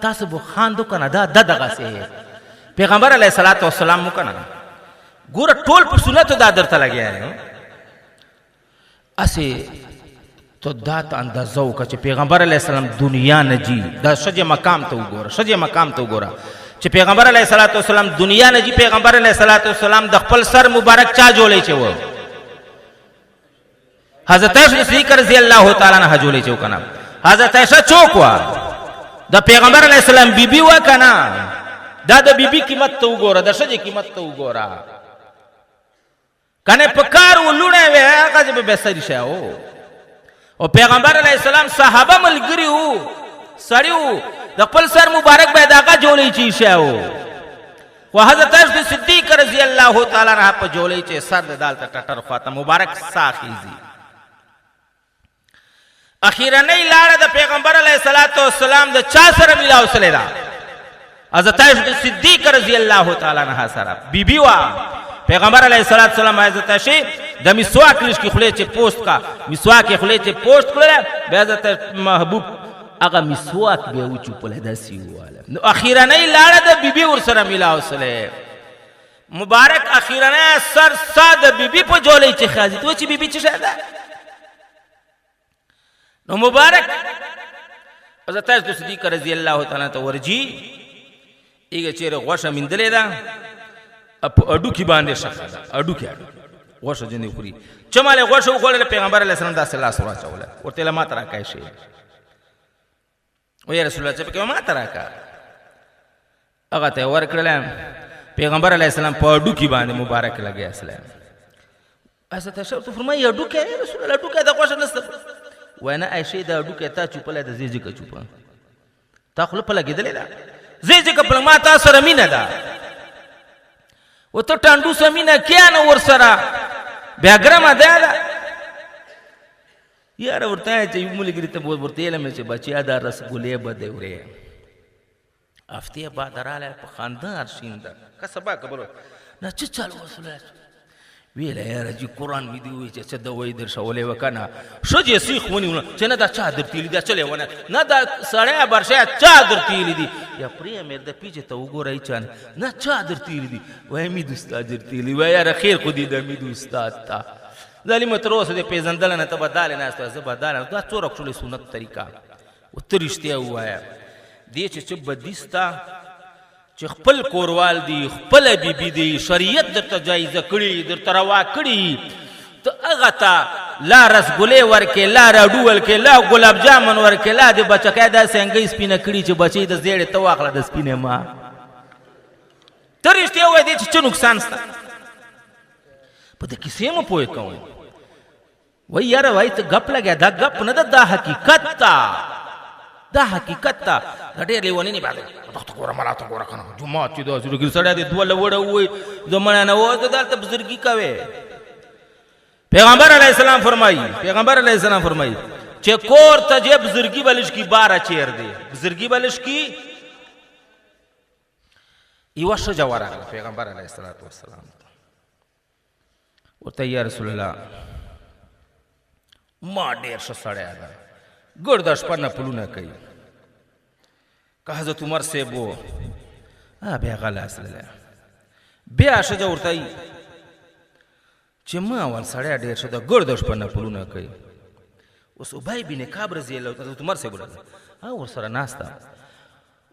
تاسو بو خاندو کنه دا دغه سه پیغمبر علیه الصلاۃ والسلام مو کنه ګور ټول په سنت دا درته لګیا نه اسی تو دا ته اندازو چې پیغمبر علیه السلام دنیا نه جی دا شجه مقام ته وګوره چې پیغمبر علیه الصلاۃ والسلام دنیا نه جی پیغمبر علیه الصلاۃ والسلام د خپل سر مبارک چا جوړی چې و حضرت عائشہ صدیقہ رضی اللہ تعالی عنہ جوړی چې وکنه حضرت عائشہ چوک وا د پیغمبر علیه السلام بیبي وا کنه دا د بیبي قیمت ته وګوره د شجه قیمت ته وګوره کنه پکار ولونه وې هغه به سری شاو او پیغمبر علیه السلام صحابه ملګری وو سړیو د خپل سر مبارک به داګه جوړی چی شاو او حضرت عائشہ صدیقہ رضی اللہ تعالی عنہ په جوړی چې سر د دال ته ټټر خواته مبارک ساخیزی اخیرا نه لاړه د پیغمبر علیه الصلاۃ والسلام د چا سره ملاو سره دا حضرت عائشہ صدیقہ رضی اللہ تعالی عنہ سره بیبي وا پیغمبر علیه الصلاۃ والسلام حضرت عائشہ د مسواک لش کی خله چې پوسټ کا مسواک خله چې پوسټ کړل به حضرت محبوب هغه مسواک به او چوپله داسي واله نو اخیرا نه لاړه د بیبي ور سره ملاو سره مبارک اخیرا نه سر ساده بیبي په جولې چې خازي تو چې بیبي چې شاده نو مبارک حضرت عائشہ صدیقہ رضی اللہ تعالی عنہ ورجی ایګه چیرې غوښه مندلې ده اډو کې باندې شخه ده اډو کې غوښه جنې خوري چماله غوښه وخوړل پیغمبر علیه السلام داسې لاس واچول ورته له ما ته راکای شي و یا رسول الله چې په ما ته راکا هغه ته ورکړل پیغمبر علیه السلام په اډو کې باندې مبارک لګي اسلام اسه ته شو ته فرمایي اډو کې رسول الله اډو کې دا غوښه نسته وینا عائشه دا اډو کې تا چوپله د زیږه کا چوپه تا خپل په لګیدلې دا زیږه کا په ما تا سره مینه ده و ته ټانډو سمینه کیا نه ور سره بیا ګرمه ده یار ورته چې یو ملګری ته ورته لمه چې بچیا دا رسګولې بده وره افته بعد رااله په خاندان شینده کسبا خبرو نه چې چالو رسول الله ویل یار چې قران وی دی وی چې د وای در شولې وکنه شو چې سیخ ونی چې نه دا چادر تیلی دا چلے ونه نه دا سړی برشه چادر تیلی دی یا پرې مې د پیچه ته وګورای چان نه چادر تیلی دی وای می دوستاد تیلی وای یار خیر خو دې د می دوستاد تا ظالم تروس دې پیزندل نه ته بدال نه است زه بدال دا څورک شولې سنت طریقہ او ترشته وایا دې چې بدیستا چې خپل کوروال دی خپل بیبي دی شریعت درته جایزه کړي درته روا کړي ته هغه ته لا رسګولې ورکې لا راډو ورکې لا ګلاب جامن ورکې لا د بچکای دا څنګه سپینه کړي چې بچي د زیړې ته واخله د سپینه ما ترشته وای دې چې نقصان ستا په دې کیسې مو پوي کوي وای یار وای ته غپ لګیا دا غپ نه دا حقیقت تا دا حقیقت تا ډېر لیونی نه باندې ته ګوره ملا ته ګوره کنه جمعه چې دا زړګي سړی دې دوله وړه وای زمانه نه و دلته بزرګي کوي پیغمبر علیہ السلام فرمایي چې کور ته چې بزرګي بلش کی 12 چیر دی بزرګي بلش کی یو شجا ورغله پیغمبر علیہ السلام ورته یا رسول الله ما ډېر ښه سړی ده ګرد شپه نه پلونه کوي که حضرت عمر صاحب و بیا غلا اصله بیا شجا ورته چې ما ول سړی ډېر ښه ده ګرد شپه نه پلونه کوي اوس ابی بن کعب رضی الله حضرت عمر صاحب ور سره ناسته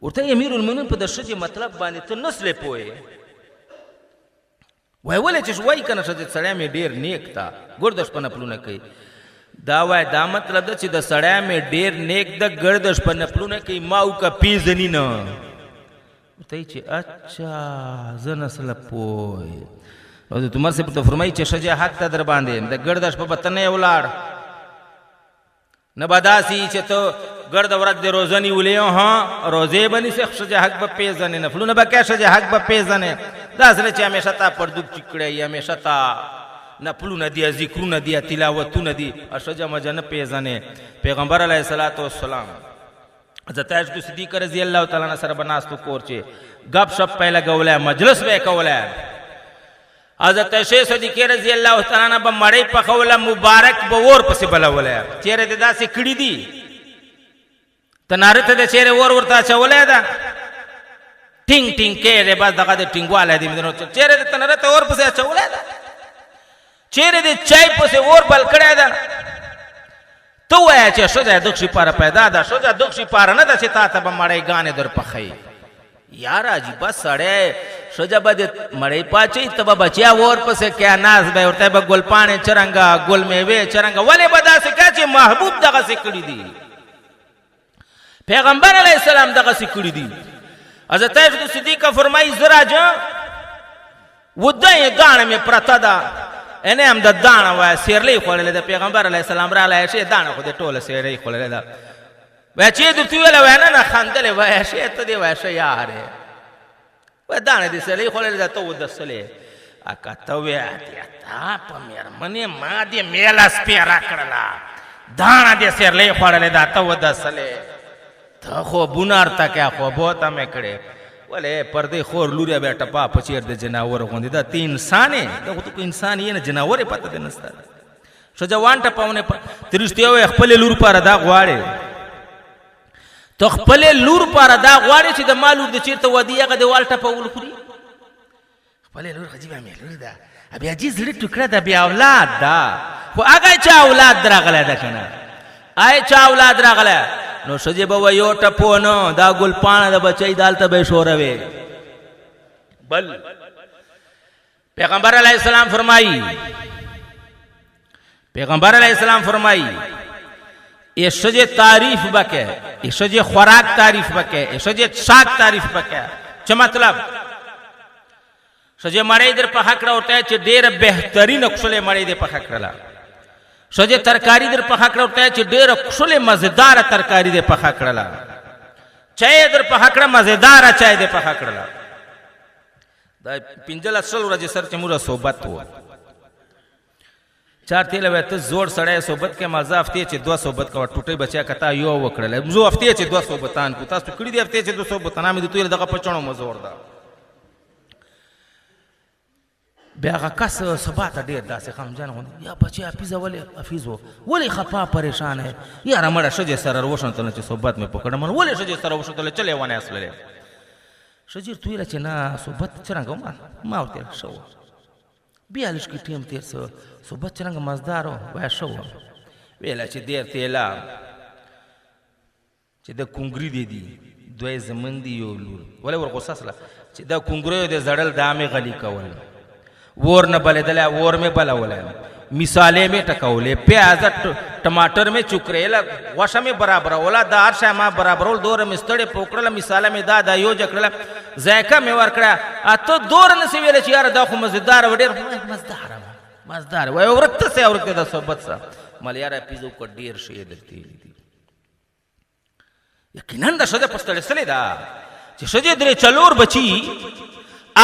ورته امیر المؤمنین په د ښځې مطلب باندې ته نسلې پوهې وای ولې چې وای کنه ښځې سړی مې ډېر نیک تا ګرد شپه نه پلونه کوي دا وای دا مطلب ده چې د سړی مې ډېر نیک د ګرد شپه نه پلونه کوي ما او که پیژني نه ورته چې اچھا زه نسله پوه حضرت عمر صاحب ته فرمایي چې ښځې حق ته در باندې د ګرد شپه به ته نه یې ولاړ نه به داسې چې ته ګرد ورځ د روزه نیولې ها روزې به نیسې ښځې حق به پیژنې نفلونه به کوې ښځې حق به پیژنې داسې نه چې همیشه تا پردوک چیک کړی همیشه تا نفلونه دي ذکرونه دي تلاوتونه دي ښځه مجه نه پیژنې پیغمبر علیه الصلاة والسلام حضرت عائشة صدیقه رضی الله تعالی عنها سره به ناستو کور چې گپ شپ پې لګولی مجلس به یې کولی حضرت عائشہ صدیقه رضی الله تعالی عنها به مړۍ پخوله مبارک به اور پسې بلولی چیرې دې داسې کړي دي تناره ته د چیرې اور ورته اچولی ده ټینګ ټینګ کېږي بس دغه د ټینګوالی دی چیرې د تناره ته اور پسې اچولی ده چیرې د چای پسې اور بل کړی ده ته وایه چې ښځه دغ شي پاره پیدا ده ښځه دغ شي پاره نه ده چې تا ته به مړۍ ګانې در پخوي یار عجیبه سړی ښځه به د مړۍ پاچوي ته به بچیا اور پسې کیا ناز به ورته به ګل پاڼې چرنګه ګل میوې چرنګه ولې به داسې کوې چې محبوب دغسې کړي دي پیغمبر علیه السلام دغسې کړي دي حضرت عائشة صدیقه فرمایي زه راځم وده یې داڼه مې پرته ده اینه هم د داڼه وایه سیرلۍ خوړلې ده پیغمبر علیه السلام راغلی عایشې داڼه خو دې ټوله سیرلۍ خوړلې ده وایه چې درته ویله وایه نه نه خندلې وایه عایشې ته دې وایه ښه یار یې وایه داڼه دې سیرلۍ خوړلې ده ته ودسلې اکا ته وایه تا په مېرمنې ما دې میله سپېره کړله داڼه دې سیرلۍ خوړلې ده ته ودسلې ته خوبونه ارته کیا خوبو ته مې کړې ولې پردې خور لوریا بیا ټپا په چیر د جناور غوندې دا ته انسان یې دا خو ته انسان یې نه جناور یې پته دې نسته ښځه وان ټپاونه ته رښتیا وایې خپلې لور پاره دا غواړې ته خپلې لور پاره دا غواړې چې د ما لور د چېرته ودي هغه د وال ټپول خوري خپلې لور خو جیبه مې لور ده بیا جي زړه ټوکړه ده بیا اولاد ده خو هغه چا اولاد راغلی ده که نه آی چا اولاد راغلی نو ښځې به وایي یو ټپو نه دا ګل پاڼه د بچی دالته به یې ښوروې بل پیغمبر علیہ السلام فرمائی یہ شجے تعریف بکے، یہ شجے خوراک تعریف بکے، یہ شجے شاک تعریف بکے. چه مطلب شجے مڑے در پا حق ہوتا ہے چه دیر بہترین کشلے مڑے در پا حق رلا. شجے ترکاری در پا حق ہوتا ہے چه دیر کشلے مزدار ترکاری در پا حق رلا. چائے در پا حق مزدار چائے در پا حق رلا. دا پنجل اصل رجی سر چه مورا صحبت ہوا چار تیل ویت زور سڑے صحبت کے مزا افتی چه دو صحبت کا ٹوٹے بچیا کتا یو وکڑل مزو افتی چه دو صحبتان کو تاسو کڑی دی افتی چه دو صحبتان امی تو دغه پچونو مزور دا بیا کس سبات ډیر داسې خمجن غون یا بچیا پیزا ولی افیزو ولی خفا پریشان ہے یار مړه شجه سره وشن ته چې صحبت مې پکړم ولی شجه سره وشن ته چلے ونه اصله شجر تویل چې نه صحبت څنګه ما وته شو بیا لږ ټیم تیر سو صحبت څنګه مزدارو وای شو ویلا چې دیر تیلا چې د کونګری دی دوی زمن دی یو لور ولا ور غوساسله چې دا کونګری د زړل دامه غلی کول ور نه بلدله ور میں بلا ولا مثالے میں ٹکولے پیاز ٹماٹر میں چکریلا وشا میں برابر ولا دار شاما برابر ول دور مستڑے پوکڑلا مثال میں دا یو جکڑلا ذائقہ میں ورکڑا اتو دور نسی ویل چې یار دا خو مزدار وډیر مزدار وای ورته سه ورته د صحبت سره مال یار پیزو کو ډیر شی دلتی دي یقینا د شده پستړې سلی دا چې شجه درې چلور بچی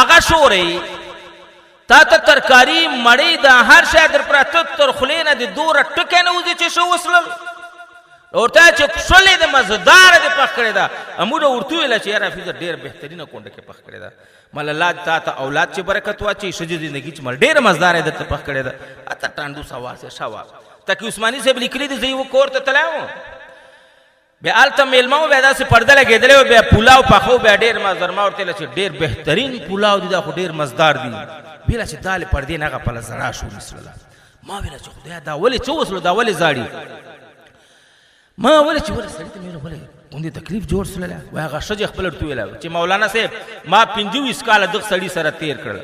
آغا شورې تا ته ترکاری مړی دا هر شی در پراته تر خلینا د دور ټکه نه وځي چې شو وسلم اورته چې څلې د مزدار د پخ کړی دا اموډه ورته ویل چې یار افیز ډیر بهترینه کونډه کې پخ کړی دا مل الله تا ته اولاد چې برکت واچي شجه زندگی چې مل ډیر مزدار د پخ کړی دا اته ټاندو سوا سے شوا تکي عثماني صاحب لیکلي دي زی و کور ته تلاو بیا الته میلمو بیا داسې پرده لګېدلې بیا پلاو پخو بیا ډیر مزدار ما ورته چې ډیر بهترین پلاو دي دا خو ډیر مزدار دي بیلا چې دال پردې نه غپل زړه شو مسله ما ویل چې خدای دا ولې څه وسلو دا ولې زاړي ما ولې چې ولې سړی ته مې ولې اون دي تکلیف جوړ سره وای هغه شجه خپل ټو ویل چې مولانا صاحب ما 25 کال د سړی سره تیر کړل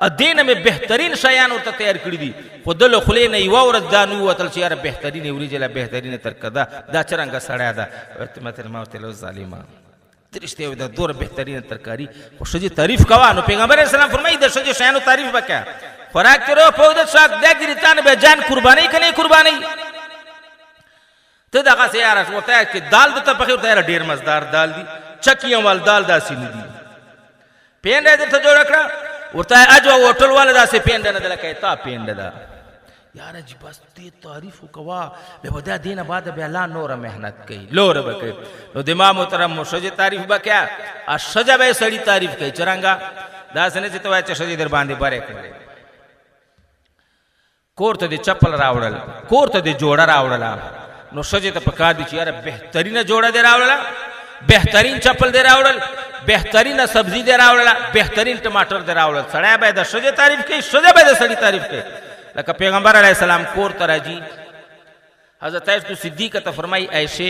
ادینه مې بهترین شیان ورته تیار کړی دي خودل خلې نه یو ورځ دانو وتل چې یار بهترین وریجله بهترین ترکدا دا چرنګ سړی دا ورته ما ته ظالما درشته دا دور بهترین ترکاری خو شجه تعریف کوا نو پیغمبر اسلام فرمایي د شجه شانو تعریف وکړه خوراک تیرو پود شاک دګری تان به جان قربانی کني قربانی ته دغه سیاره ورته کې دال د ته پخې ورته ډیر مزدار دال دي چکیاں وال دال داسې نه دي پینډه د ته جوړ کړه ورته اجو هوټل والا داسې پینډه نه دلکې تا پینډه دا یار جی بس تی تعریف کوا به ودا دینه بعد به الله نور مهنت کوي لور بکې نو د امام محترم شجه تعریف بکیا ا شجه به سړی تعریف کوي چرنګا دا سنه چې توای چې شجه در باندې بره کړي کوړه دې چپل راوړل کوړه دې جوړه راوړل نو شجه ته پکار دي چې یار بهترینه جوړه دې راوړل بهترین چپل دې راوړل بهترین سبزی دې راوړل بهترین ټماټر دې راوړل سړی به د شجه تعریف کوي شجه به د سړی تعریف کوي لکه پیغمبر علیہ السلام کور تراجی حضرت عائشہ صدیقہ ته فرمائی ایشے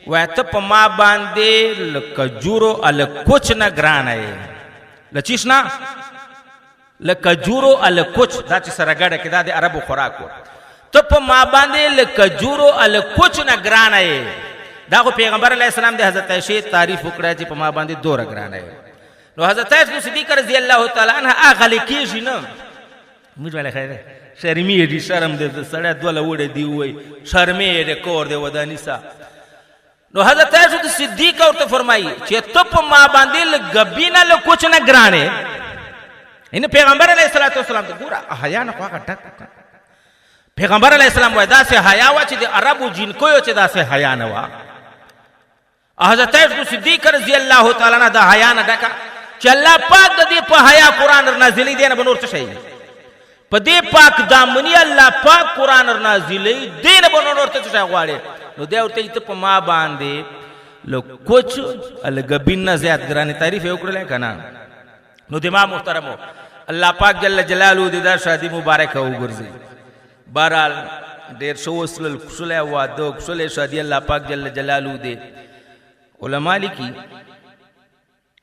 وایته په ما باندې لکجورو ال کچھ نہ گران ہے لچیش نا لکجورو ال کچھ دا چې سره ګډه کې دا د عربو خوراک ته په ما باندې لکجورو ال کچھ نہ گران ہے دا خو پیغمبر علیہ السلام د حضرت عائشہ تعریف وکړه چې په ما باندې دور گران ہے نو حضرت عائشہ صدیقہ رضی اللہ تعالی عنها اغلی کیږي نه موږ ولا خیره شرمی دی شرم دے سڑا دولا وڑے دی ہوئی شرمی دے کور دے ودانی سا نو حضرت عائشہ صدیقہ اور تو فرمائی چھے تپ ما باندل گبینا لو کچھ نہ گرانے انہیں پیغمبر علیہ السلام تو گورا حیاء نہ خواہ کا ٹک پیغمبر علیہ السلام ویدہ سے حیاء وا چھے دے عربو جن کوئی چھے دا سے حیاء نوا حضرت عائشہ صدیقہ رضی اللہ تعالیٰ نہ دا حیاء نہ ڈکا چھے اللہ پاک دا دی پا حیاء قرآن نازلی دینا بنور چشائی پا دے پاک دامنی اللہ پاک قرآن نازلی دینا بنور اور چشائی غوارے نو دے ورتے ایتا پا ما باندے لو کچھ الگبین زیاد گرانی تعریف ہے اکڑ لے کنا نو دے ما محترمو اللہ پاک جل جلالو دے دا شادی مبارک ہو گرزی بہرحال دیر شو اسلل کسلے وادو کسلے شادی اللہ پاک جل جلالو دے علماء لکی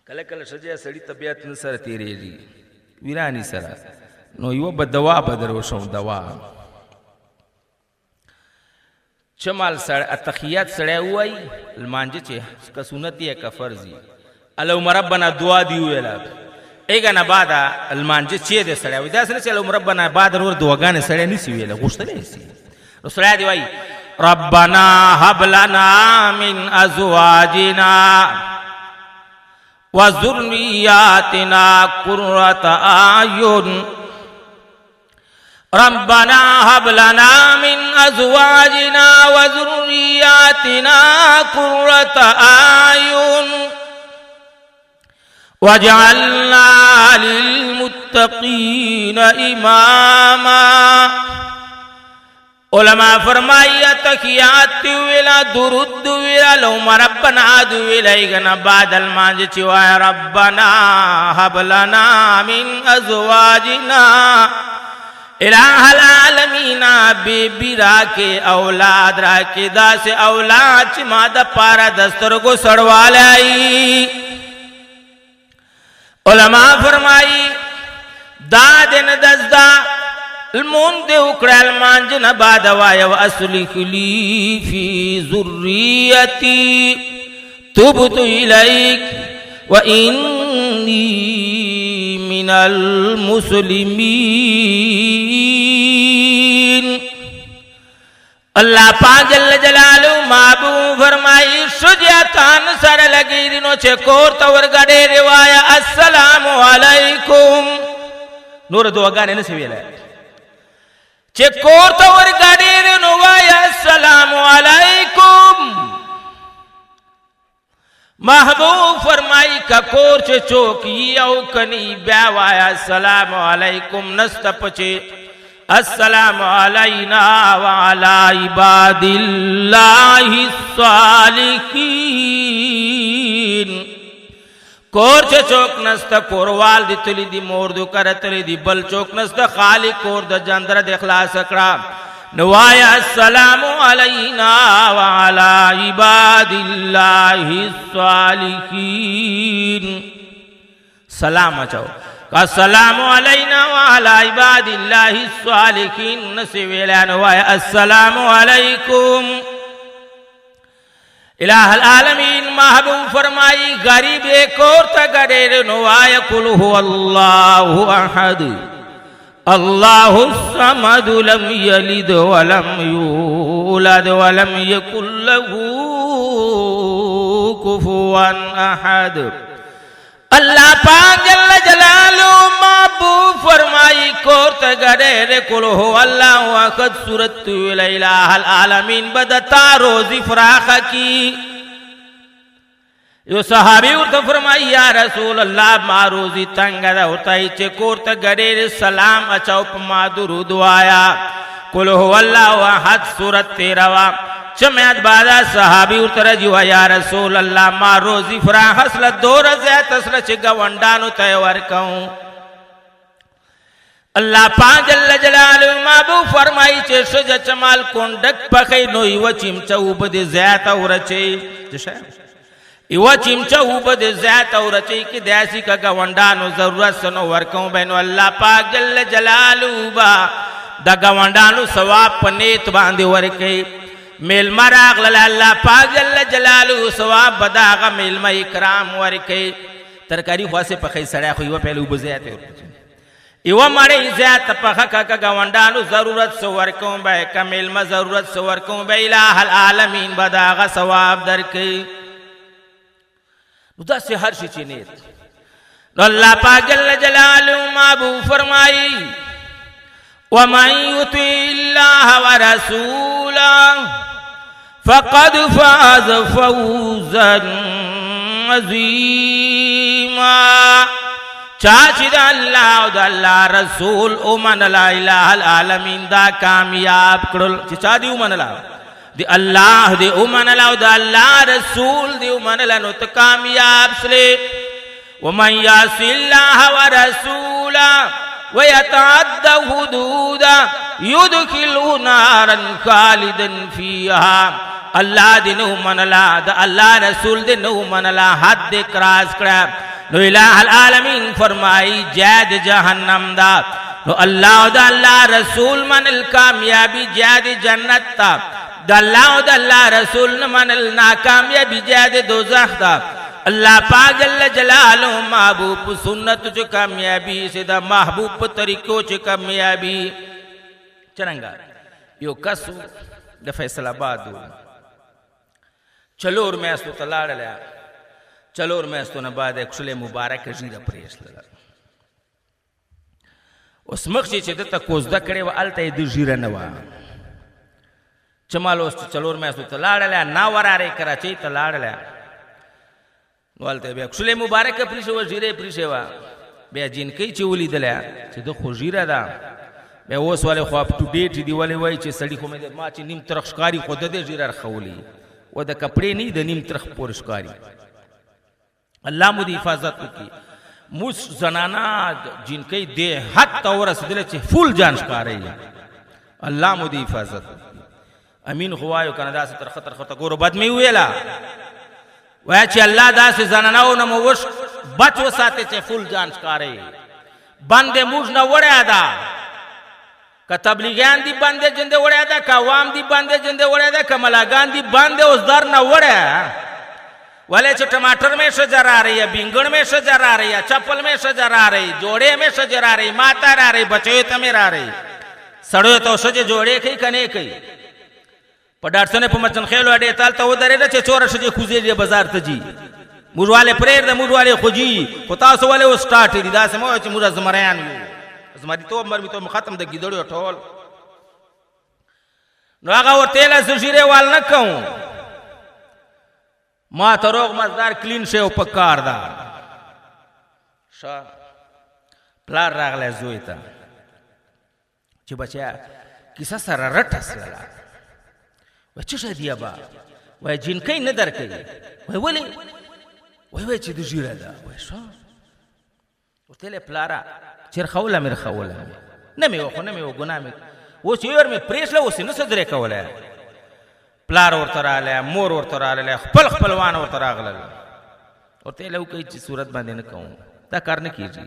کل کل شجع سڑی طبیعت نسر تیرے جی ویرانی سرا نو یو به دوا بدرو شو دوا چمال سړی اتحیات سړی وای لمانځه چې که سنت یې که فرضي اللهم ربنا دعا دی ویلا ایګه نه بعد لمانځه چې دې سړی وای دا سره چې اللهم ربنا بعد ور دعاګانې سړی نسی ویلا غوښتلې سي نو سړی دی وای ربنا هب لنا من ازواجنا وذرياتنا قرة اعين ربنا هب لنا من ازواجنا وذرياتنا قرة اعين واجعلنا للمتقين اماما علماء فرمایا تحیات ویلا درود ویلا اللهم ربنا دو ویلا بعد المانج چوائے ربنا هب لنا من ازواجنا الہ العالمین بی بی راکے اولاد راکے دا سے اولاد چی مادہ پارا دستر کو سڑوالائی علماء فرمائی دادن دزدہ المون دے اکڑا المانجن بعد وایا واسلح لی فی ذریتی تبت الیک وانی من المسلمین اللہ پاک جل جلالو محبوب فرمائی شجاعتان سر لگی دنو چھے کورتا ورگڑے روایا السلام علیکم نور دعاگانے نسوی لائے چھے کورتا ورگڑے روایا السلام علیکم محبوب فرمائی کا کور چھے چوکی او کنی بیاوایا السلام علیکم نست پچے السلام علینا وعلی عباد اللہ الصالحین کور چه چوک نستا کوروال دی تلی دی موردو کرتلی دی بل چوک نستا خالی کور دا جندر دی اخلاص اکڑا نوایا السلام علینا وعلی عباد اللہ الصالحین سلام اچھو السلام علینا وعلی عباد اللہ الصالحین نسویلان نوایا السلام علیکم الہ العالمین محبوب فرمائی غریب ایک اور تگریر نوایا قل هو اللہ احد اللہ الصمد لم یلد ولم یولد ولم یکن له کفوا احد اللہ پاک جل جلالو محبوب فرمائی کورت گرے قل هو اللہ احد سورت الہ العالمین بدتا روزی فراخ کی یو صحابی ارتا فرمائی یا رسول اللہ ما روزی تنگ دا ارتائی چے کورت گرے سلام اچاو پا ما درود آیا قل هو اللہ احد سورت تیروا چمیت بعدا صحابی ارتر جیوا یا رسول اللہ ما روزی فراخ اصلا دور زیت اصلا چگا وندانو تیور کہوں اللہ پاک جل جلال محبوب فرمائی چے شجا چمال کندک پخی نوی و چمچا اوبد زیت اورچے جشای ایوہ چمچا اوبد زیت اورچے کی دیسی کا گوندانو ضرورت سنو ورکوں بینو اللہ پاک جل جلالو با دا گوندانو ثواب پنیت باندے ورکے میل مراغ اللہ پاک جل جلالو ثواب بداغا میل ما اکرام ورکے ترکاری خواسے پخی سڑا خویوہ پہلے اوبد زیت اورچے ایوہ مڑے زیت پخا کا گوندانو ضرورت سورکوں بے کمیل ما ضرورت سورکوں بے الہ العالمین بداغا ثواب درکے دا سے ہر شیچی نیت نو اللہ پاک جل جلالو محبوب فرمائی وَمَن يُطِعِ اللَّهَ وَرَسُولَهُ فَقَدْ فَازَ فَوْزًا عَظِيمًا چاچی دا اللہ دا اللہ رسول امن لا الہ العالمین دا کامیاب کرل چاچا دی امن لا دی اللہ دی امن لا دا اللہ رسول دی امن لا نو تا کامیاب سلے ومن یاسی اللہ ورسولا ویتعد حدودا یدخلو نارا خالدا فیہا اللہ دی نو من لا دا اللہ رسول دی نو من لا حد کراس کرا نو الہ العالمین فرمائی جید جہنم دا نو اللہ دا اللہ رسول من الکامیابی جاد جنت تا دا اللہ دا اللہ رسول من الناکامیابی جاد دوزخ تا اللہ پاک اللہ جلالو محبوب سنت چو کامیابی سے دا محبوب طریقو چو کامیابی چرنگا یو کسو دا فیصل آبادو چلور میستو تلاڑ لیا چلور میستو نباد ایک شل مبارک جیرہ پریش لگا اس مخشی چی دتا کوزدہ کرے و علتا دو جیرہ نوا چمالو اس چلور میستو تلاڑ لیا ناورا رے کراچی تلاڑ لیا نو علتا بیا شل مبارک پریشے و جیرہ پریشے و بیا جن کئی چولی دلیا چی دو خو جیرہ دا بیا اوس والے خواب ٹو ڈیٹ دی والے وائی چی سڑی خو میں دے ما چی نیم ترخشکاری خود دے جیرہ رخولی و دا کپڑے نہیں دا نیم ترخ پورشکاری اللہ مدی حفاظت کی موس زنانا جن کئی دے حد تورس دلے چی فول جان شکا رہی ہے اللہ مدی حفاظت امین خوایو کانا سے ترخط گورو بد میں ہوئے ویا چی اللہ دا سے زناناو نموش بچ و ساتے چی فول جان شکا رہی بندے موج نہ وڑے آدھا کا تبلیغیان دی بندے جندے وڑے دا کا عوام دی بندے جندے وڑے دا کا ملاگان دی بندے اس در نہ وڑے والے چھو ٹماٹر میں شجر آ رہی ہے بینگن میں شجر آ رہی ہے چپل میں شجر آ رہی جوڑے میں شجر آ رہی ماتار آ رہی بچوئے تمیر آ رہی سڑوئے تو شجر جوڑے کئی کنے کئی پا ڈاٹسونے پا مچن خیلو اڈے تالتا وہ درے دا چھے چورا شجر خوزے جے بازار تجی موجوالے پریر دا موجوالے خوجی خطاسو والے وہ سٹارٹ دی دا سے موجو چھے موجو زمریان یو زماری تو مرمی تو ختم دا گیدڑی اٹھول نو آگا وہ تیلہ زجیرے وال نکاؤں ما تروغ مزدار کلین شے و پکار دا شاہ پلار راغ لے زوئی تا چی بچیا کسا سر رٹ اسلالا وی چو شای دیا با وی جن کئی ندر کئی وی ولی وی چی دو جیرہ دا وی شاہ و تیلے پلارا چیر خولا میر خولا نمی وخو نمی و گناہ میر وہ چیور میں پریش لے اسی نصدرے کولا ہے پلار اور ترا لیا مور اور ترا لیا خپل خپلوان اور ترا غلل اور تے لو کئی صورت باندې نه کوم دا کار نه کیږي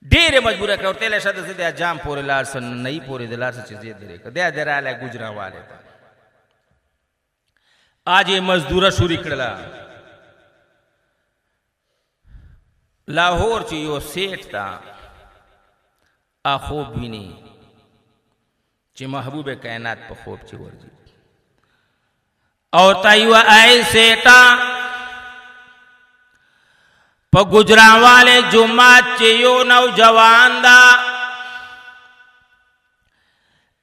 ډېر مجبور کړ اور تے له شاده سے د جام پورې لار سن نه پورې د لار سے چیزې درې کده درا له گجرا والے آج یہ مزدورہ شوری کړلا لاہور چ یو سیٹ تا اخوب ویني چې محبوب کائنات په خوب چ ورځي اور تایو آئے سیٹا پا گجران والے جمعات چیو نوجوان دا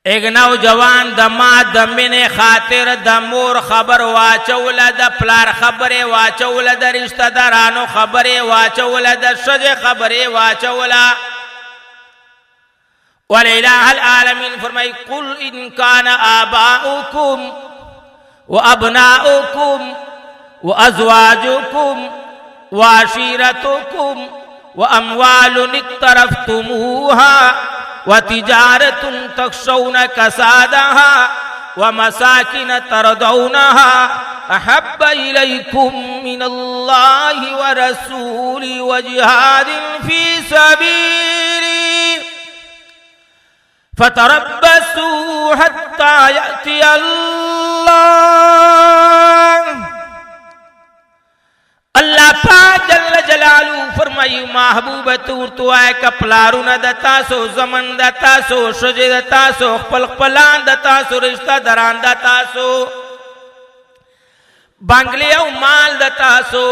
ایک نوجوان دا ما دمین خاطر دا مور خبر واچولا دا پلار خبر واچولا دا رشتہ دارانو خبر واچولا دا شج خبر واچولا والالہ العالمین فرمائی قل ان کان آباؤکم وأبناؤكم وأزواجكم وعشيرتكم وأموال اقترفتموها وتجارة تخشون كسادها ومساكن ترضونها أحب إليكم من الله ورسوله وجهاد في سبيله فتربصوا حتى يأتي اللہ پاک جل جلالو فرمائی محبوب تورتو آئے کپلارو ندتاسو زمن دتاسو شج دتاسو خپل خپلان دتاسو رشتہ دران دتاسو بنگلی او مال دتاسو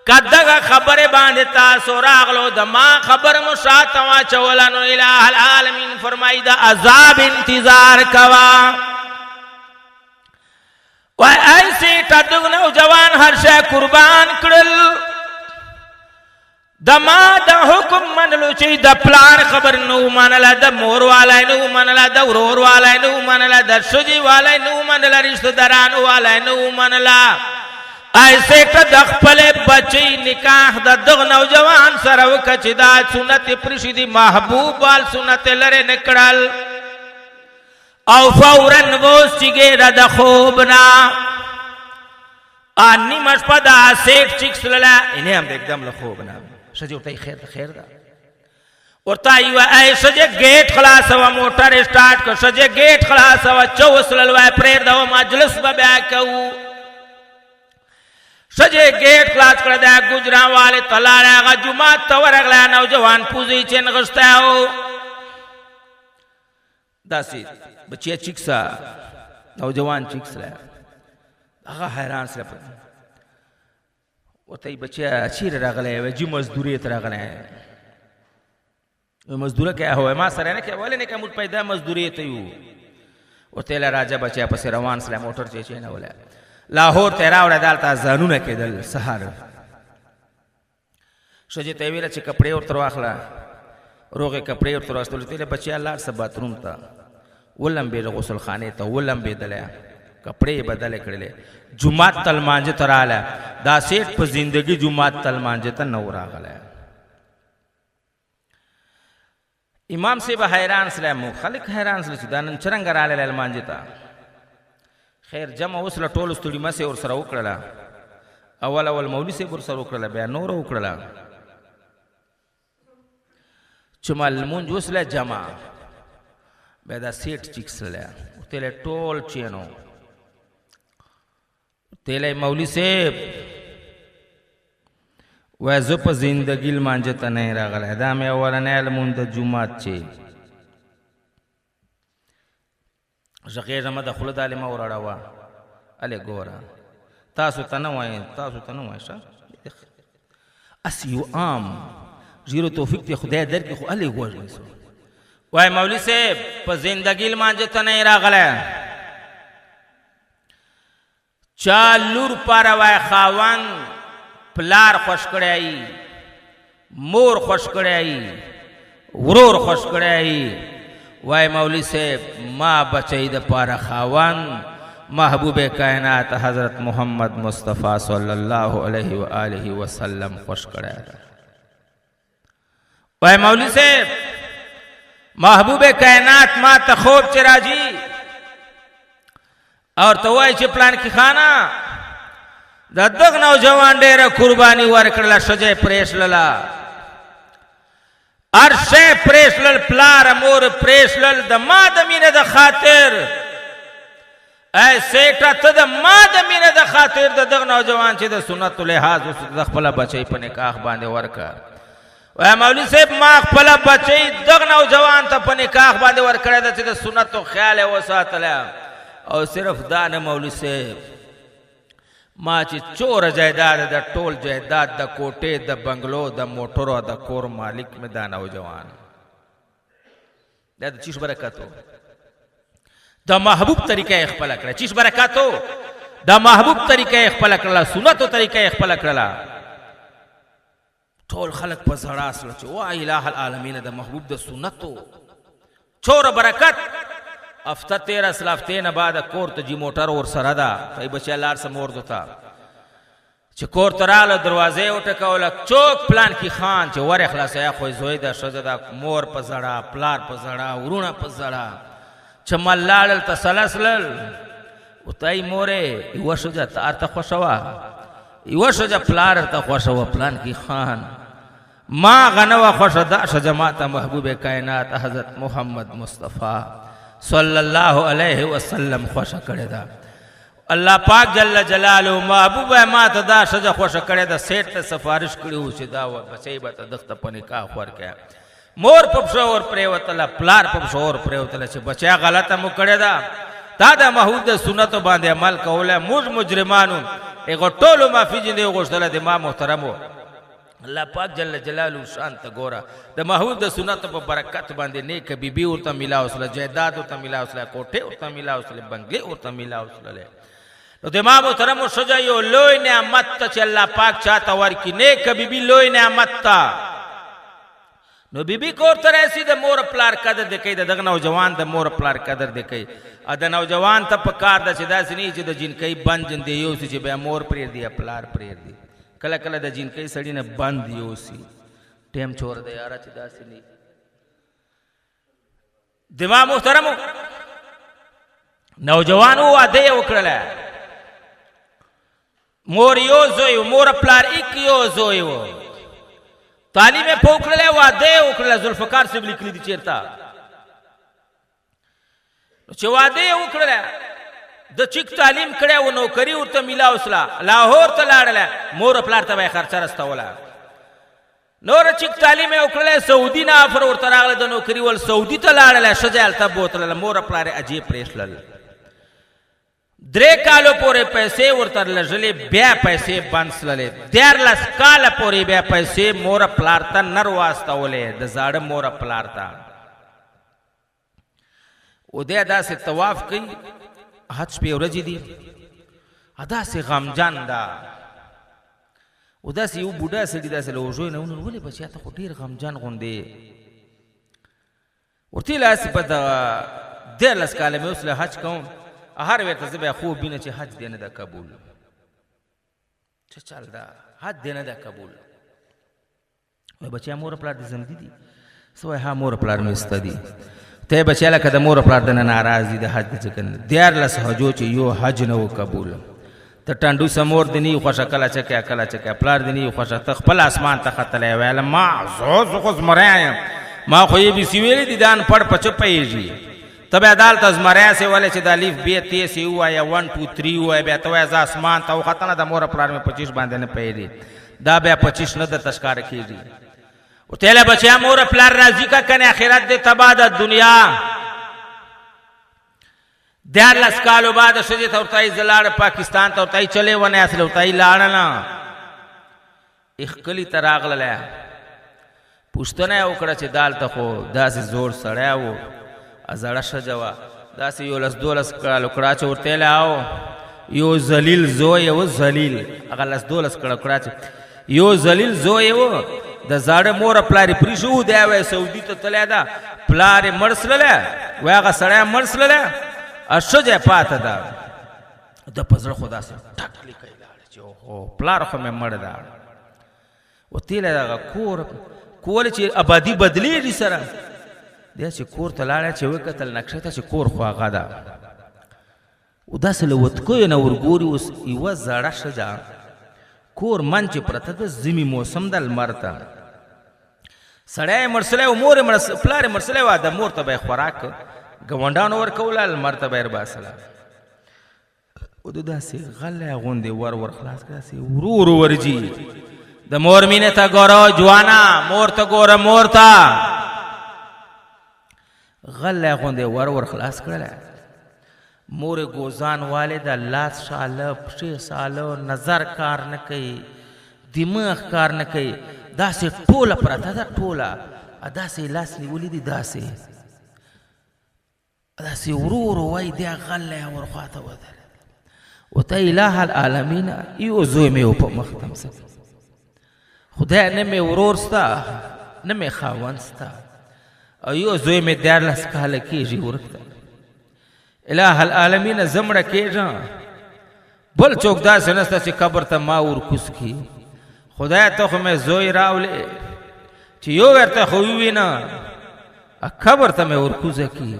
کدگا خبر باندتا سو راغلو دا ما خبر مشاتوا چولانو الہ العالمین فرمائی دا عذاب انتظار کوا و ایسی تدگ نوجوان ہر شے قربان کرل دا ما دا حکم منلو چی دا پلان خبر نو منلا دا مور والائی نو منلا دا ورور والائی نو منلا دا شجی والائی نو منلا رشتہ دران والائی نو منلا ایسے تدخ پلے بچی نکاح دا دغ نوجوان سروکا چی دا سنت پرشدی محبوب وال سنت لرے نکڑل او فوراً ووس چگے رد خوبنا آنی مشپا دا سیٹ چکس للا انہیں ہم دیکھ دم لخوبنا شجی ہوتا ہی خیر دا ورته یوه ای ښځې ګیټ خلاصوه موټر یې سټارټ کړ ښځې ګیټ خلاصوه چوس لل وایه پرېږده مجلس به بیا کوو ښځې ګیټ خلاص کړه د ګجرانوالې ته لاړه هغه جومات ته ورغله نوجوان پوزې چې نغښتی و داسې بچیه چیک سه نوجوان چیک سره هغه حیران سره ورته یې بچیه چیرې راغلی وایي جي مزدورۍ ته راغلی مزدوره کې هو ما سره نه کې ولې نه کې موږ پیدا مزدوري ته یو ورته لا راځه بچا پسې روان سره موټر چې نه ولا لاهور ته راوړه دالته ځانونه کېدل سهار شجه ته ویل چې کپڑے ورته واخله روغه کپڑے ورته واستول ته بچیا لار سب باتروم ته ولم به غسل خانه ته ولم به دله کپڑے بدل کړل جمعه تل مانځ تراله دا سیټ په زندگی جمعه تل مانځ ته نو راغله امام صاحب حیران سلام خلق حیران سره چې دا نن څرنګه راغلی لمانځه ته خیر جمع اوس له ټولو ستړي مسې ورسره وکړله اول مولوي صاحب ورسره وکړله بیا نوره وکړله چې ما لمونځ اوس له جمع بیا دا سیټ چیکسله ورته یې ټول چینو ورته یې مولوي صاحب وای زه په زندګي لمانځه ته نه راغلی دا مې اولنی لمونځ د جومات چې غېږه مه د خوله دا لمه ورړوه هلې ګوره تاسو ته نه وایي ښه هسې یو عام ژیرو توفیق دی خدای درکړي خو هلې غوږ نیسو وای مولوي صاحب په زندګي لمانځه ته نه راغلی چا لور پاره وای خاوند پلار خوش کړی مور خوش کړی ورور خوش کړی وای مولوي صاحب ما بچی د پاره خاوند محبوب کائنات حضرت محمد مصطفی صلی الله علیه و آله وسلم خوش کړی وای مولوي صاحب محبوب کائنات ما ته خوب چې راځي اور ته وای چې پلان کې خانه د دغ نوجوان ډېره قرباني ورکړله ښځه پرېښلله هر شی پرېښلل پلار مور پرېښلل د ما د مینې د خاطر ای سیټه ته د ما د مینې د خاطر د دغ نوجوان چې د سنت لحاظ اوس د خپله بچی په نکاح باندې ورکړه وای مولوي صاحب ما خپله بچی دغ نوجوان ته په نکاح باندې ورکړی ده چې د سنتو خیال یې وساتلی او صرف دا نه مولوي صاحب ما چې چوره جایداد د ټول جایداد د کوټې د بنگلو د موټرو د کور مالک مې دا نوجوان دا د چیش برکاتو د محبوب طریقه یې خپله کړه چیش برکاتو د محبوب طریقه یې خپله کړله سنتو طریقه یې خپله کړله ټول خلق په زړه سره چې وا اله العالمین د محبوب د سنتو چوره برکت هفته تېره سل هفتې نه بعد کور ته جي موټر ورسره ده ای بچیا لاړ سه مور ته چې کور ته راغله دروازه یې وټکوله چوک پلان کې خان چې ور یې خلاصویا خو یې زوی ده ښځه ده مور په زړه پلار په زړه ورونه په زړه چې مل لاړل تسلسلل ورته ای مورې یوه ښځه تار ته خوښه وه یوه ښځه پلار ته خوښه وه پلان کې خان ما هغه نه وه خوښه دا ښځه ما ته محبوب کائنات حضرت محمد مصطفی صلی الله علیه وسلم خوښه کړې ده الله پاک جل جلاله محبوب ما ته دا ښځه خوښه کړې ده سیټ ته سفارش کړي و چې دا بچی به ته دغ ته په نکاح ورکړه مور په پښو ور پرېوتله پلار په پښو ور پرېوتله چې بچیا غلطه مو کړې ده تا د محبوب د سنتو باندې عمل کولی موږ مجرمانو هغو ټولو معافي جندې وغوښتله د ما محترمو الله پاک جل جلاله شان ته ګوره د محبوب د سنتو په برکت باندې نیک بیبي ورته میلاو سله جایداد ورته میلاو سله کوټې ورته میلاو سله بنګلې ورته میلاو سله نو د ما محترمو ښځه یو لوی نعمت ته چې الله پاک چاته ورکړي نیک بیبي لوی نعمت ته نو بیبي کور ته راسي د مور پلار قدر دی کوي د دغه نوجوان د مور پلار قدر دی کوي ا د نوجوان ته په کار ده چې داسې نه چې د جنکۍ بند جن دی یوسي چې بیا مور پرېږدي یا پلار پرېږدي کله کله د جنکۍ سړي نه بند یوسي ټیم چور دی یاره چې داسې نه د ما محترمو نوجوانو واده یې وکړله مور یو زوی و مور پلار ایک یو زوی و تعلیم یې په وکړلی واده یې وکړله ذوالفقار صاحب لیکلي دي چېرته چې واده یې وکړله د چیک تعلیم کړی و نوکري ورته میلاو سله لاهور ته لاړله مور پلار ته به یې خرچه رسوله نور چیک تعلیم یې وکړلی سعودي نه افر ورته راغله د نوکري ول سعودي ته لاړله ښځه یې هلته بوتلله مور پلار یې عجیب پرېښلل 3 کالو پورې پیسې ورته لږلې بیا پیسې بند سللې 14 کاله پورې بیا پیسې مور پلار ته نر واستولې د زاړه مور پلار ته او دی داسې طواف کوي حج شپې ورځې دي داسې غمجن ده او داسې یو بوډا سړي داسې له اوږو نه ونیول ولې بچیا ته خو ډېر غمجن غوندې ورته یې لاسې په دغه 14 کاله مې اوس له حج کوم هر ورته زه بیا خوب وینم چې حج دی نه ده قبول څه چل ده حج دی نه ده قبول وایي بچیا مور پلار دې زمدي دي څه وایي ها مور پلار مې سته دي ته یې بچیا لکه د مور پلار د نه ناراض دي د حج د ځکه نه 14 حجو چې یو حج نه و قبول ته ټنډو سمور دې نه یو خوښه کله چکه کله چکه پلار دې نه یو خوښه ته خپل اسمان ته ختلی ویله ما زه خو زمری یم ما خو یې بي سي ویلې دي دان پړ په چپ پوهېږي ته بیا دالته زمری سې ولی چې د الف بې تی سې ووایه 1 2 3 ووایه بیا ته وایه زه اسمان ته وختله د مور پلار مې 25 باندې نه پوهېږي دا بیا 25 نه درته ښکاره کېږي ورته یې بچیا مور پلار راضي که کنې آخرت دې تباه ده دنیا 14 کالو بعد ښځې ته ورته وایي زه لاړه پاکستان ته ورته وایي چلې ونه اصل ورته وایي لاړه نه کلي ته راغللی پوښتنه یې وکړه چې دالته خو داسې زوړ سړی و زړه ښځه وه داسې 11-12 کالو کړه چې ورته یې او یو ذلیل زوی یې و ذلیل هغه 11-12 کړه چې یو ذلیل زوی یې و د زاړه مور پلار یې پرېښی و دی وایي سعودي ته تللی ده پلار یې مړ سللی وایي هغه سړی مړ سللی ښځه یې پاته ده د په زړه خو داسې ټکلې کوي لاړه چې اوهو پلار خو مې مړ ده ورته یې دغه کور چې ابادي بدلېږي سره دی چې کور ته لاړی چې وکتل نقشه ته چې کور خو هغه ده او داسې له وتکیو نه ورګوري اوس یوه زړه ښځه کور من چې پرته ده ژمي موسم ده لمر ته سړی یې مړ سلی و مور یې پلار یې مړ سلی وه د مور ته به یې خوراک ګاونډیانو ورکوله لمر ته به یې رباسله او د داسې غلی غوندې ور خلاص کړه داسې ورو ورو ورځي د مور مینې ته ګوره جوانا مور ته ګوره مور ته غلی غوندې ور خلاص کړلی مور یې ګوزان والی ده لاس شاله پښې ساله نظر کار نه کوي دماغ کار نه کوي داسې ټوله پرته ده ټوله داسې لاس نیولي دي داسې ورو ورو وایي دی غلی ورخواته ودرېد ورته اله العالمین یو زوی مې و په مخ تمسه خدای نه مې ورور سته نه مې خاوند سته او یو زوی مې 14 کاله کېږي ورکته اله العالمین زه مړه کېږم بل څوک داسې نسته چې قبر ته ما ورکوز کړي خدای ته خو مې زوی راولې چې یو ورته خو ووینه قبر ته مې ورکوزه کړي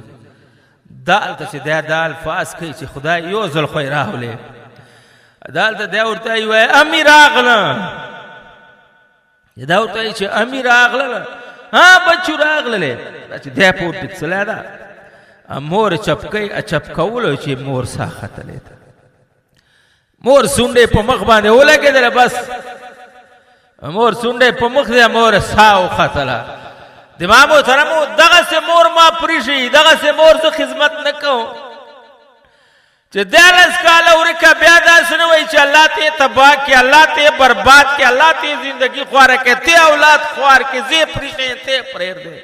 دالته چې دی دا الفاظ کوي چې خدای یو ځل خو یې راولې دالته دی ورته وایي امي راغله دا ورته وایي چې امي راغله ها بچو راغللې چې دی پورته تللی ده مور چپکولو چې مور ساه ختلې ده مور سونډې په مخ باندې ولګېدله بس مور سونډې په مخ دی مور ساه وختله د ما محترمو دغسې مور ما پرېښي دغسې مور زه خدمت نه کوم چې 14 کاله ورکه بیا داسې نه وایي چې الله ته یې تباه کړي الله ته یې برباد کړي الله ته یې زندګي خواره کړي ته اولاد خوار کړي زه یې پرېښی ته یې پرېږدې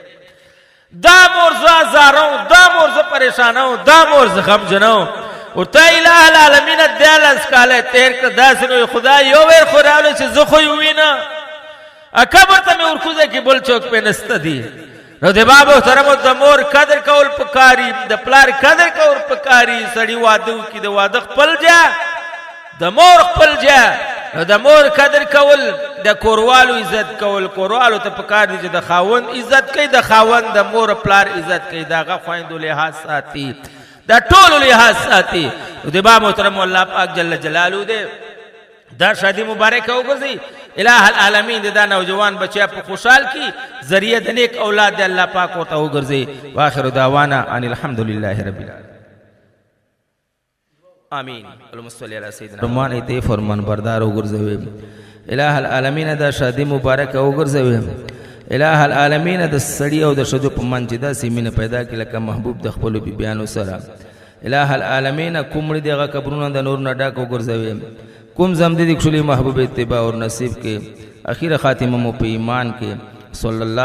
دا مور زه ازاروم دا مور زه پریشانوم دا مور زه غمجنوم ورته اله العالمینه 14 کاله یې تېر کړه داسې نه وایي خدای یو ویر خو راغلی چې زه خو یې ووینم قبر ته مې ورکوزه کې بل څوک پې نسته دي نو د با محترمو د مور قدر کول پکاري د پلار قدر کول پکاري سړي واده وکړي د واده خپل جا د مور خپل جا نو د مور قدر کول د کوروالو عزت کول کوروالو ته پکار دي چې د خاوند عزت کوي د خاوند د مور پلار عزت کوي د هغه خویندو لحاظ ساتي د ټولو لحاظ ساتي نو د با محترمو الله پاک جل جلاله دې دا شادي مبارکه وګرځي الہ العالمین دا نوجوان بچیا په خوشحال کی ذریعہ د نیک اولاد دی اللہ پاک ہوتا ہو گرزے واخر دعوانا ان الحمدللہ رب العالمین آمین اللہم صلی علی سیدنا رحمان ایتے فرمان بردار ہو گرزے الہ العالمین دا شادی مبارک ہو گرزے الہ العالمین دا سڑی او دا شدو پمان چی دا سیمین پیدا کی لکا محبوب دا خپلو بی بیانو سرا الہ العالمین کمڑی دیغا کبرون دا نور نڈاک ہو گرزے کم زمدی دی کشلی محبوب اتباع اور نصیب کے اخیر خاتمہ مو پہ ایمان کے صلی اللہ